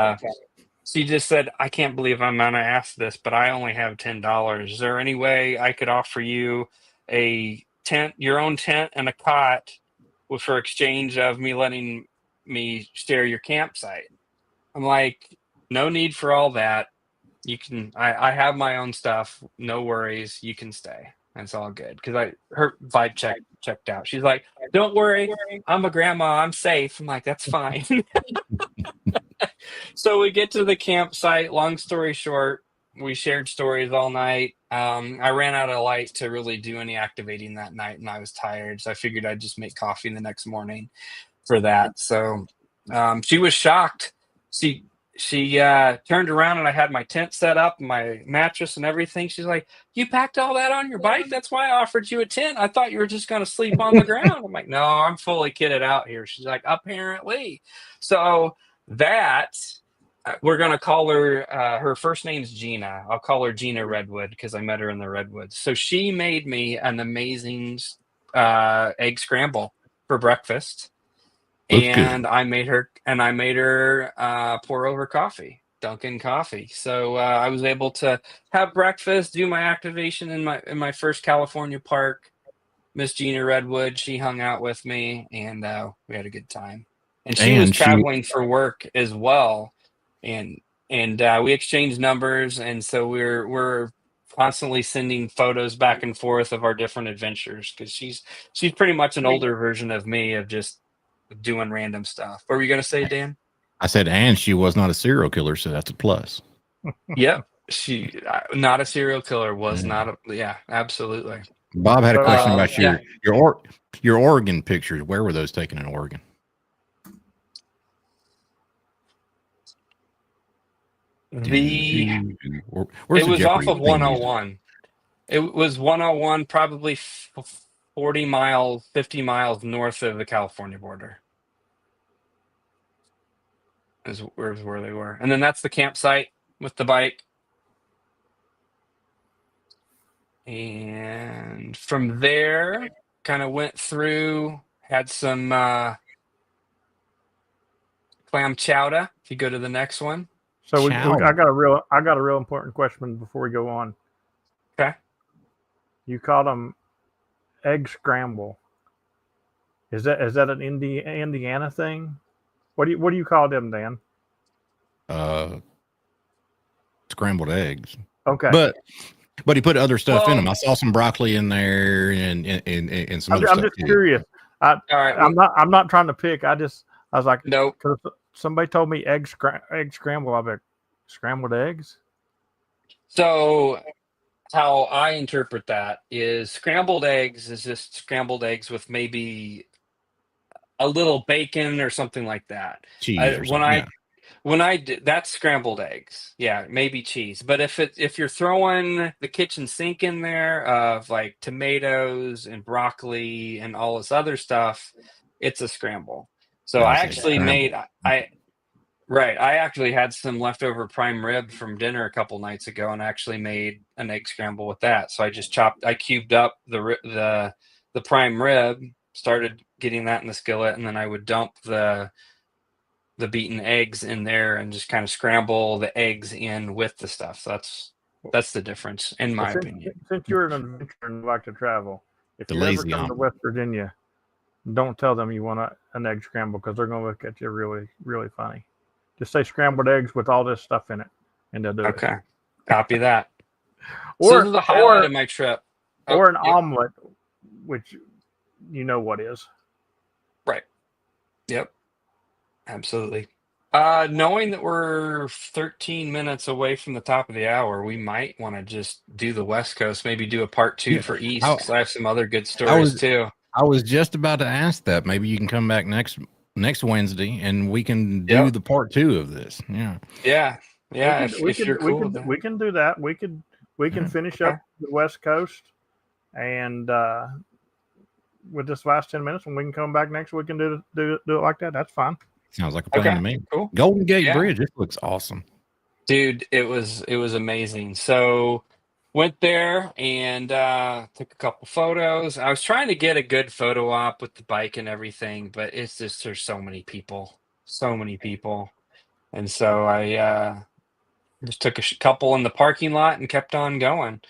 she just said, I can't believe I'm going to ask this, but I only have $10. Is there any way I could offer you a tent, your own tent and a cot for exchange of me letting me share your campsite? I'm like, no need for all that. You can, I have my own stuff. No worries. You can stay. It's all good. Because her vibe checked out. She's like, don't worry. I'm a grandma. I'm safe. I'm like, that's fine. So we get to the campsite. Long story short, we shared stories all night. I ran out of light to really do any activating that night, and I was tired. So I figured I'd just make coffee the next morning for that. So she was shocked. She turned around and I had my tent set up, my mattress and everything. She's like, you packed all that on your bike? That's why I offered you a tent. I thought you were just going to sleep on the ground. I'm like, no, I'm fully kitted out here. She's like, apparently. So that we're going to call her, her first name's Gina. I'll call her Gina Redwood because I met her in the Redwoods. So she made me an amazing egg scramble for breakfast. And I made her pour over coffee, Dunkin' coffee. So I was able to have breakfast, do my activation in my first California park. Miss Gina Redwood, she hung out with me, and we had a good time. And she was traveling for work as well, and we exchanged numbers, and so we're constantly sending photos back and forth of our different adventures because she's pretty much an older version of me of just doing random stuff. What were you going to say, Dan? I said, and she was not a serial killer, so that's a plus. Yep. She, not a serial killer, was not absolutely. Bob had a question about your Oregon pictures. Where were those taken in Oregon? It was off of 101. It was 101, probably 40 miles, 50 miles north of the California border. Is where they were. And then that's the campsite with the bike. And from there, kind of went through, had some clam chowder. If you go to the next one. So I Chowder. got a real important question before we go on. Okay. You called them egg scramble. Is that an Indiana thing? What do you call them, Dan? Scrambled eggs. Okay. But he put other stuff in Well- them. I saw some broccoli in there and some other I'm stuff. just curious. All right. I'm not trying to pick. I was like, Nope. because somebody told me egg scramble. I'm like, scrambled eggs. So how I interpret that is scrambled eggs is just scrambled eggs with maybe a little bacon or something like that. Cheese or something. When I did, that's scrambled eggs. Yeah, maybe cheese. But if you're throwing the kitchen sink in there of like tomatoes and broccoli and all this other stuff, it's a scramble. So I actually made I actually had some leftover prime rib from dinner a couple nights ago and actually made an egg scramble with that. So I cubed up the prime rib, started getting that in the skillet, and then I would dump the beaten eggs in there and just kind of scramble the eggs in with the stuff. So that's the difference, in my opinion. Since you're an adventurer and like to travel, if you ever come to West Virginia, don't tell them you want an egg scramble because they're going to look at you really, really funny. Just say scrambled eggs with all this stuff in it, and they'll do it. Okay, copy that. Or so this is the highlight of my trip. Or an omelet, which you know what is. Right. Yep. Absolutely. Knowing that we're 13 minutes away from the top of the hour, we might want to just do the West Coast, maybe do a part 2 for East, because I have some other good stories too. I was just about to ask that. Maybe you can come back next Wednesday and we can do the part 2 of this. Yeah. If you're cool with that. We can do that. We can finish up the West Coast and with this last 10 minutes, and we can come back next week and do it like that. That's fine. Sounds like a plan to me. Cool. Golden Gate Bridge. This looks awesome. Dude, it was amazing. So went there and took a couple photos. I was trying to get a good photo op with the bike and everything, but it's just there's so many people. And so I just took a couple in the parking lot and kept on going.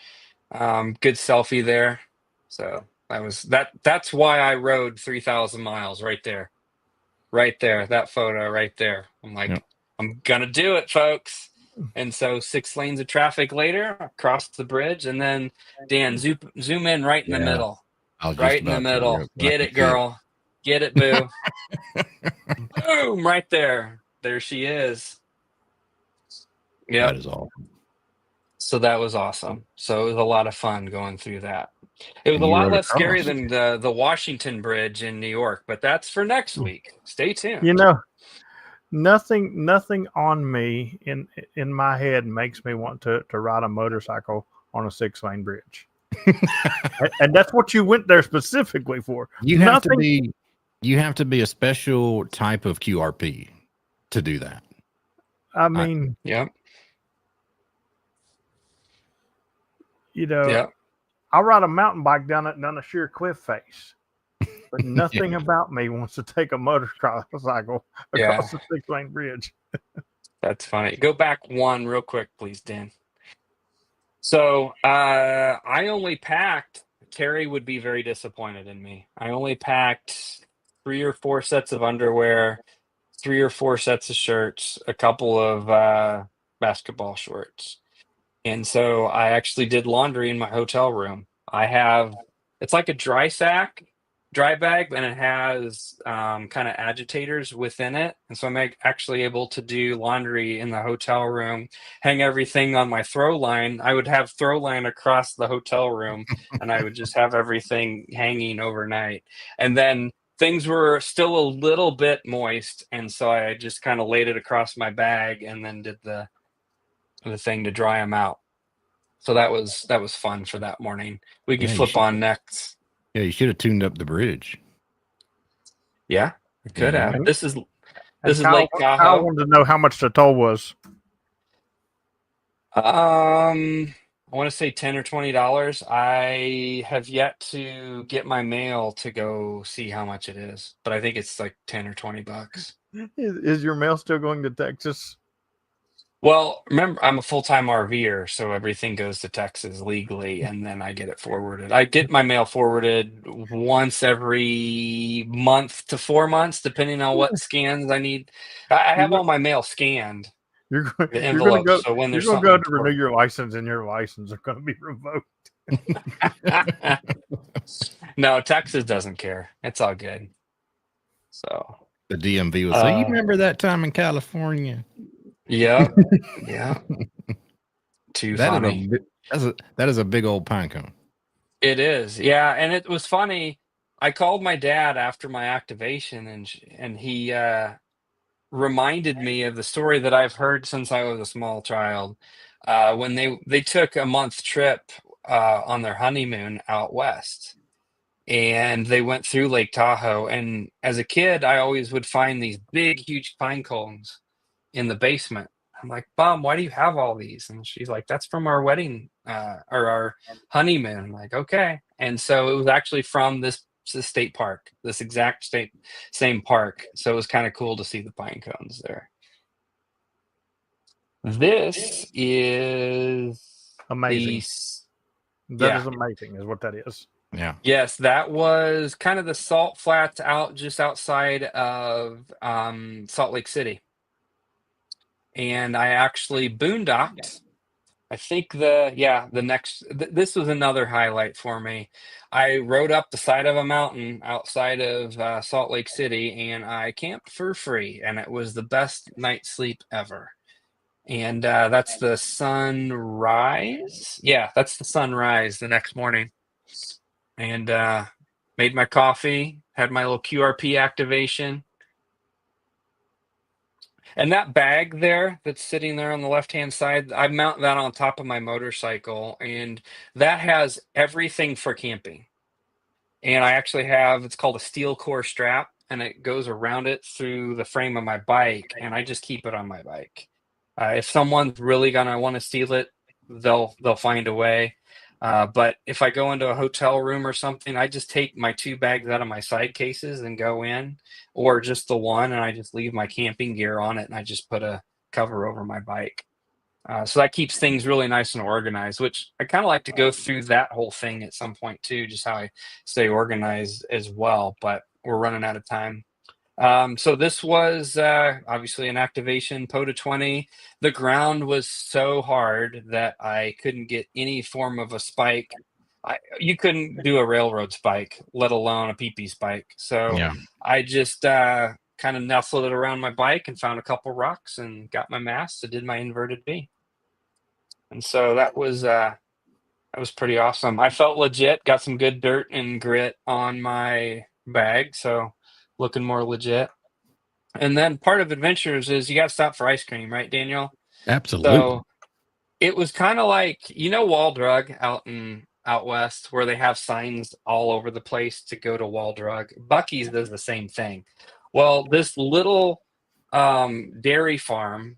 Good selfie there. So that's why I rode 3,000 miles right there. That photo right there. I'm like, I'm gonna do it, folks. And so 6 lanes of traffic later, across the bridge, and then Dan, zoom in right in the middle. Right in the middle. Get it, girl. Get it, boo. Boom, right there. There she is. Yeah. That is awesome. So that was awesome. So it was a lot of fun going through that. It was a lot less scary than the Washington Bridge in New York, but that's for next week. Stay tuned. You know, nothing on me in my head makes me want to ride a motorcycle on a 6-lane bridge. And that's what you went there specifically for. You have to be a special type of QRP to do that. I mean, you know, I ride a mountain bike down a sheer cliff face, but nothing about me wants to take a motorcycle across the 6-lane bridge. That's funny. Go back one real quick, please, Dan. So I only packed. Terry would be very disappointed in me. I only packed 3 or 4 sets of underwear, 3 or 4 sets of shirts, a couple of basketball shorts. And so I actually did laundry in my hotel room. It's like a dry bag, and it has kind of agitators within it. And so I'm actually able to do laundry in the hotel room, hang everything on my throw line. I would have throw line across the hotel room and I would just have everything hanging overnight. And then things were still a little bit moist. And so I just kind of laid it across my bag and then did the thing to dry them out. So that was fun for that morning. We could Yeah, flip on next. Yeah, you should have tuned up the bridge. Yeah, we could Yeah. have. And, This is and Lake Kyle Tahoe. wanted to know how much the toll was. I want to say $10 or $20. I have yet to get my mail to go see how much it is, but I think it's like $10 or $20. Is your mail still going to Texas? Well, remember, I'm a full-time RVer, so everything goes to Texas legally, and then I get it forwarded. I get my mail forwarded once every month to 4 months, depending on what scans I need. I have all my mail scanned, You're going. the You're going to envelopes, go. so when You're there's going to something go to renew important. your license, and your license is going to be revoked. No, Texas doesn't care. It's all good. So, The DMV will say, "You uh, remember that time in California?" yeah, yeah, too That is funny. that is a big old pine cone. It is, yeah, and it was funny. I called my dad after my activation, and he reminded me of the story that I've heard since I was a small child. When they took a month trip on their honeymoon out west, and they went through Lake Tahoe. And as a kid, I always would find these big, huge pine cones in the basement. I'm like, Mom, why do you have all these? And she's like, that's from our wedding or our honeymoon. I'm like, okay. And so it was actually from this state park, this exact same park. So it was kind of cool to see the pine cones there. This is Amazing. That yeah. is amazing, is what that is. Yeah. Yes, that was kind of the salt flats out just outside of Salt Lake City. And I actually boondocked. I think this was another highlight for me. I rode up the side of a mountain outside of Salt Lake City, and I camped for free, and it was the best night's sleep ever. And that's the sunrise. Yeah, that's the sunrise the next morning. And made my coffee, had my little QRP activation. And that bag there that's sitting there on the left-hand side, I mount that on top of my motorcycle, and that has everything for camping. And I actually have, it's called a steel core strap, and it goes around it through the frame of my bike, and I just keep it on my bike. If someone's really gonna want to steal it, they'll find a way. But if I go into a hotel room or something, I just take my two bags out of my side cases and go in, or just the one, and I just leave my camping gear on it, and I just put a cover over my bike. So that keeps things really nice and organized, which I kind of like to go through that whole thing at some point too, just how I stay organized as well. But we're running out of time. So this was obviously an activation, POTA 20. The ground was so hard that I couldn't get any form of a spike. You couldn't do a railroad spike, let alone a PP spike. So Yeah. I just kind of nestled it around my bike and found a couple rocks and got my mast and did my inverted V. And so that was pretty awesome. I felt legit, got some good dirt and grit on my bag, so looking more legit. And then part of adventures is you got to stop for ice cream, right, Daniel? Absolutely. So it was kind of like, Wall Drug out west where they have signs all over the place to go to Wall Drug. Bucky's does the same thing. Well, this little dairy farm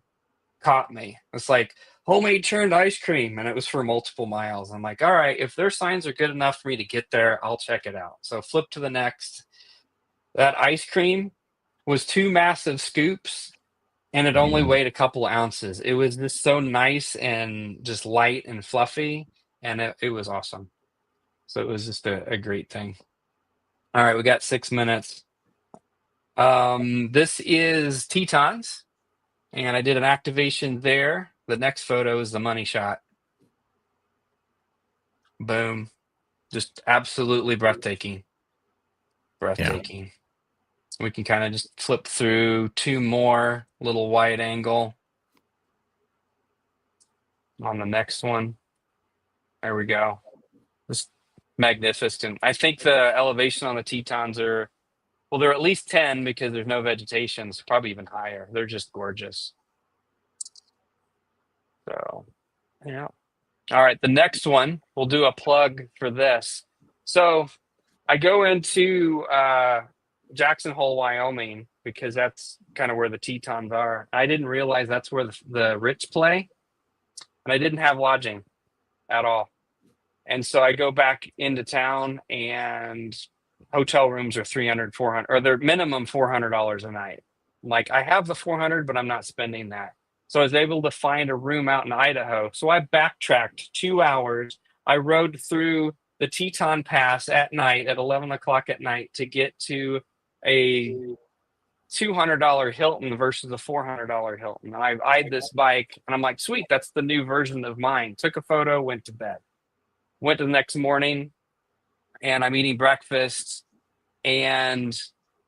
caught me. It's like homemade churned ice cream, and it was for multiple miles. I'm like, all right, if their signs are good enough for me to get there, I'll check it out. So flip to the next. That ice cream was two massive scoops, and it only weighed a couple ounces. It was just so nice and just light and fluffy, and it was awesome. So it was just a great thing. All right, we got 6 minutes. This is Tetons, and I did an activation there. The next photo is the money shot. Boom. Just absolutely breathtaking. Breathtaking. We can kind of just flip through two more little wide angle on the next one. There we go. Just magnificent. I think the elevation on the Tetons are, well, they're at least 10 because there's no vegetation. So probably even higher. They're just gorgeous. So, yeah. All right, the next one, we'll do a plug for this. So I go into Jackson Hole, Wyoming, because that's kind of where the Tetons are. I didn't realize that's where the rich play, and I didn't have lodging at all. And so I go back into town, and hotel rooms are 300, 400, or they're minimum $400 a night. Like, I have the 400, but I'm not spending that. So I was able to find a room out in Idaho. So I backtracked 2 hours. I rode through the Teton Pass at night at 11 o'clock at night to get to a $200 Hilton versus a $400 Hilton. And I eyed this bike, and I'm like, sweet, that's the new version of mine. Took a photo, went to bed. Went the next morning, and I'm eating breakfast, and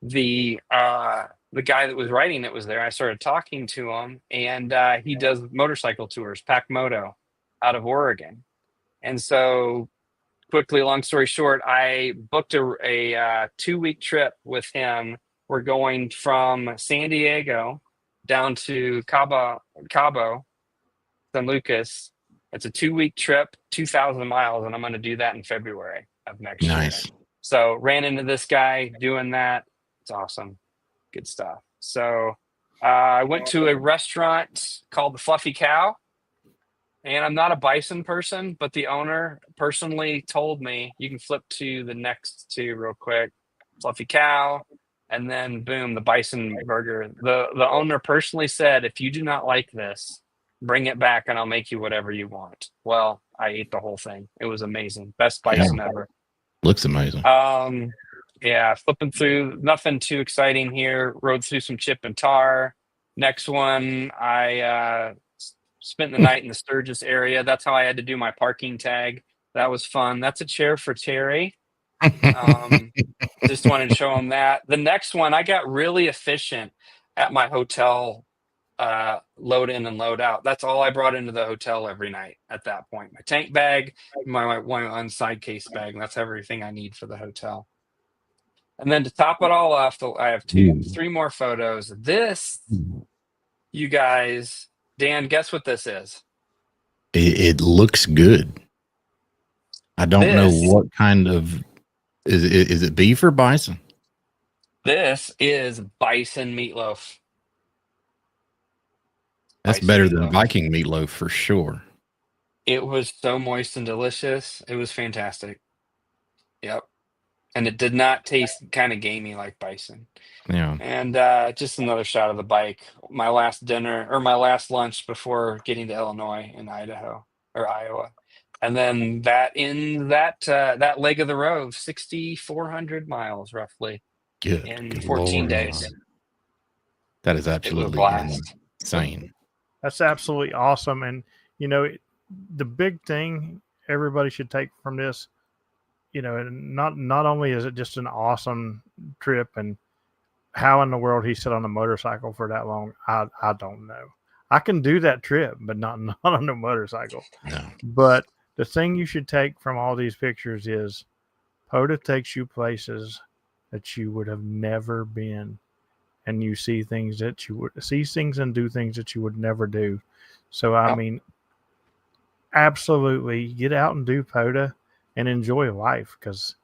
the guy that was writing it was there. I started talking to him, and he does motorcycle tours, Pack Moto, out of Oregon. And so, quickly, long story short, I booked a 2-week trip with him. We're going from San Diego down to Cabo, San Lucas. It's a 2-week trip, 2,000 miles, and I'm going to do that in February of next year. So ran into this guy doing that. It's awesome. Good stuff. So I went to a restaurant called the Fluffy Cow, and I'm not a bison person, but the owner personally told me, you can flip to the next two real quick, Fluffy Cow, and then boom, the bison burger. The owner personally said, if you do not like this, bring it back and I'll make you whatever you want. Well, I ate the whole thing. It was amazing. Best bison ever. Looks amazing. Yeah, flipping through, nothing too exciting here. Rode through some chip and tar. Next one, I spent the night in the Sturgis area. That's how I had to do my parking tag. That was fun. That's a chair for Terry. Just wanted to show him that. The next one, I got really efficient at my hotel load in and load out. That's all I brought into the hotel every night at that point. My tank bag, my one side case bag, and that's everything I need for the hotel. And then to top it all off, I have three more photos. This, you guys, Dan, guess what this is? It looks good. I don't know what kind of, is it beef or bison? This is bison meatloaf. That's better than Viking meatloaf for sure. It was so moist and delicious. It was fantastic. Yep. And it did not taste kind of gamey like bison. Yeah. And just another shot of the bike. My last dinner or my last lunch before getting to Illinois and Idaho or Iowa. And then that leg of the road, 6,400 miles roughly in 14 days. That is absolutely insane. That's absolutely awesome. And, you know, the big thing everybody should take from this, you know, not only is it just an awesome trip and how in the world he sat on a motorcycle for that long, I don't know. I can do that trip, but not on a motorcycle. No. But the thing you should take from all these pictures is POTA takes you places that you would have never been. And you see things that you would see things and do things that you would never do. So, I mean, absolutely get out and do POTA and enjoy life because,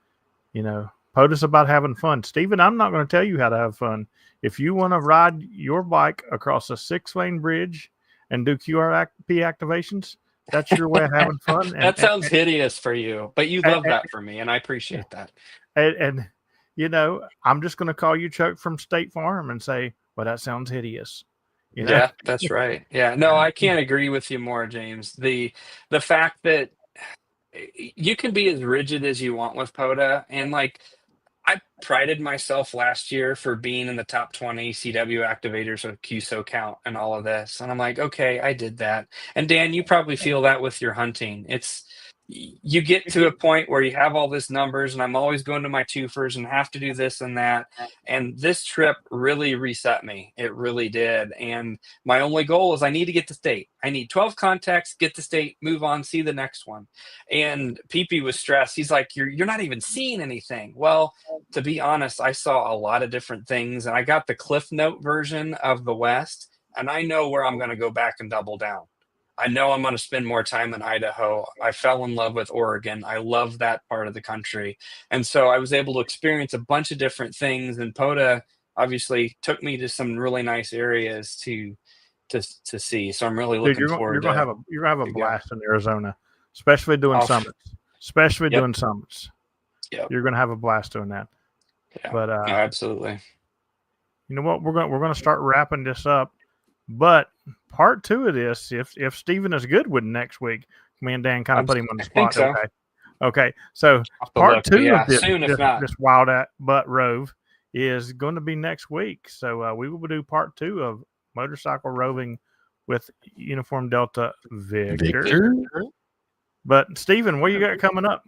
you know, POTA's about having fun. Stephen, I'm not going to tell you how to have fun. If you want to ride your bike across a 6-lane bridge and do QRP activations, that's your way of having fun. That sounds hideous for you, but you love that for me, and I appreciate that. And you know, I'm just going to call you Chuck from State Farm and say, well, that sounds hideous. You know? Yeah, that's right. Yeah, no, I can't agree with you more, James. The fact that you can be as rigid as you want with POTA, and like I prided myself last year for being in the top 20 CW activators of QSO count and all of this. And I'm like, okay, I did that. And Dan, you probably feel that with your hunting. You get to a point where you have all this numbers and I'm always going to my twofers and have to do this and that. And this trip really reset me. It really did. And my only goal is I need to get to state. I need 12 contacts, get to state, move on, see the next one. And PP was stressed. He's like, you're not even seeing anything. Well, to be honest, I saw a lot of different things and I got the Cliff Note version of the West and I know where I'm going to go back and double down. I know I'm going to spend more time in Idaho. I fell in love with Oregon. I love that part of the country. And so I was able to experience a bunch of different things. And POTA obviously took me to some really nice areas to see. So I'm really Dude, looking forward you're gonna have a to go. blast in Arizona, especially doing Off. summits. Especially Yep. doing summits. Yep. You're gonna have a blast doing that. Yeah. But No, absolutely. you know what? We're gonna start wrapping this up. But part 2 of this, if Steven is good with next week, me and Dan kind of put him on the I think spot. so. Okay. So Have to part look, but 2 yeah, of this soon if not. this wild butt rove is going to be next week. So we will do part 2 of motorcycle roving with Uniform Delta Victor. But Steven, what you got coming up?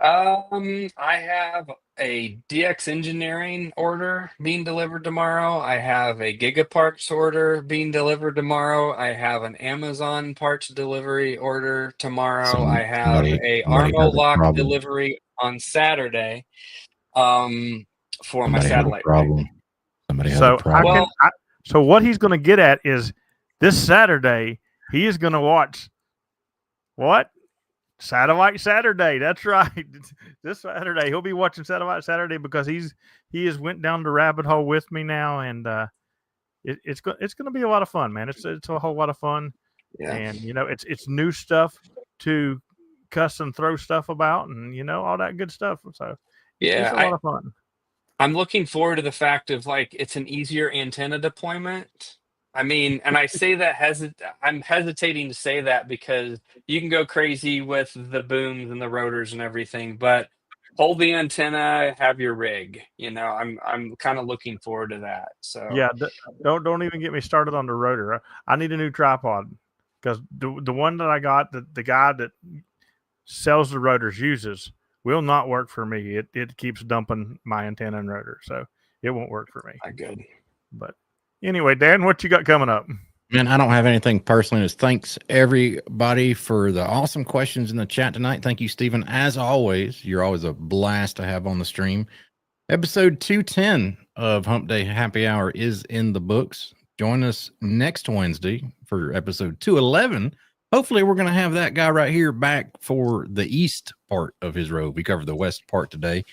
I have a DX Engineering order being delivered tomorrow. I have a Gigaparts order being delivered tomorrow. I have an Amazon parts delivery order tomorrow. I have a Armo Lock delivery on Saturday. For my satellite rig. Somebody has a problem. So what he's going to get at is this Saturday he is going to watch what? Satellite Saturday. That's right. This Saturday he'll be watching Satellite Saturday because he has went down the rabbit hole with me now, and it's going to be a lot of fun, man. It's a whole lot of fun, and you know it's new stuff to cuss and throw stuff about, and you know all that good stuff. So it's a lot of fun. I'm looking forward to the fact of like it's an easier antenna deployment. I mean, and I say that I'm hesitating to say that because you can go crazy with the booms and the rotors and everything, but hold the antenna, have your rig. You know, I'm kind of looking forward to that. So yeah, don't even get me started on the rotor. I need a new tripod because the one that I got, the guy that sells the rotors uses will not work for me. It keeps dumping my antenna and rotor, so it won't work for me. Not good. But anyway, Dan, what you got coming up? Man, I don't have anything personally. Just thanks everybody for the awesome questions in the chat tonight. Thank you, Stephen. As always, you're always a blast to have on the stream. Episode 210 of Hump Day Happy Hour is in the books. Join us next Wednesday for episode 211. Hopefully, we're going to have that guy right here back for the east part of his road. We covered the west part today.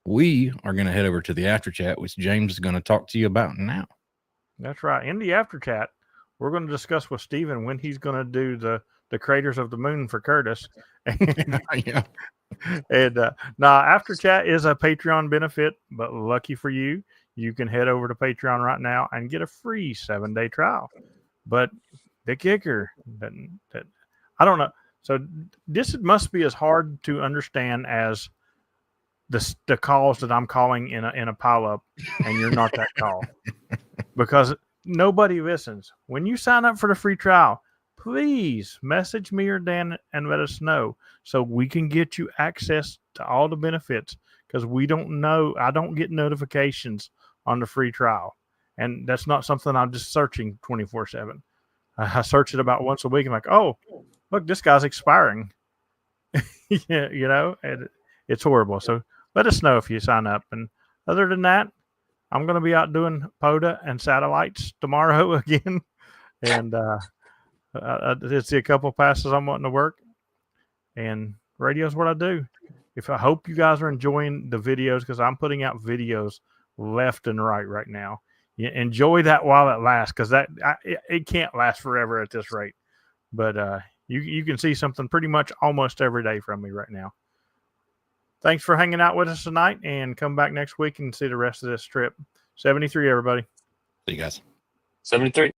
We are going to head over to the after chat, which James is going to talk to you about now. That's right. In the after chat, we're going to discuss with Steven when he's going to do the craters of the moon for Curtis. Yeah. And now after chat is a Patreon benefit, but lucky for you, you can head over to Patreon right now and get a free 7-day trial. But the kicker that I don't know. So this must be as hard to understand as the calls that I'm calling in a pileup, and you're not that call because nobody listens. When you sign up for the free trial, please message me or Dan and let us know so we can get you access to all the benefits because we don't know. I don't get notifications on the free trial, and that's not something I'm just searching 24/7. I search it about once a week and like, oh, look, this guy's expiring. Yeah, you know, and it's horrible. So let us know if you sign up. And other than that, I'm going to be out doing POTA and satellites tomorrow again. And it's a couple passes I'm wanting to work. And radio's what I do. I hope you guys are enjoying the videos because I'm putting out videos left and right now. You enjoy that while it lasts because it can't last forever at this rate. But you can see something pretty much almost every day from me right now. Thanks for hanging out with us tonight, and come back next week and see the rest of this trip. 73, everybody. See you guys. 73.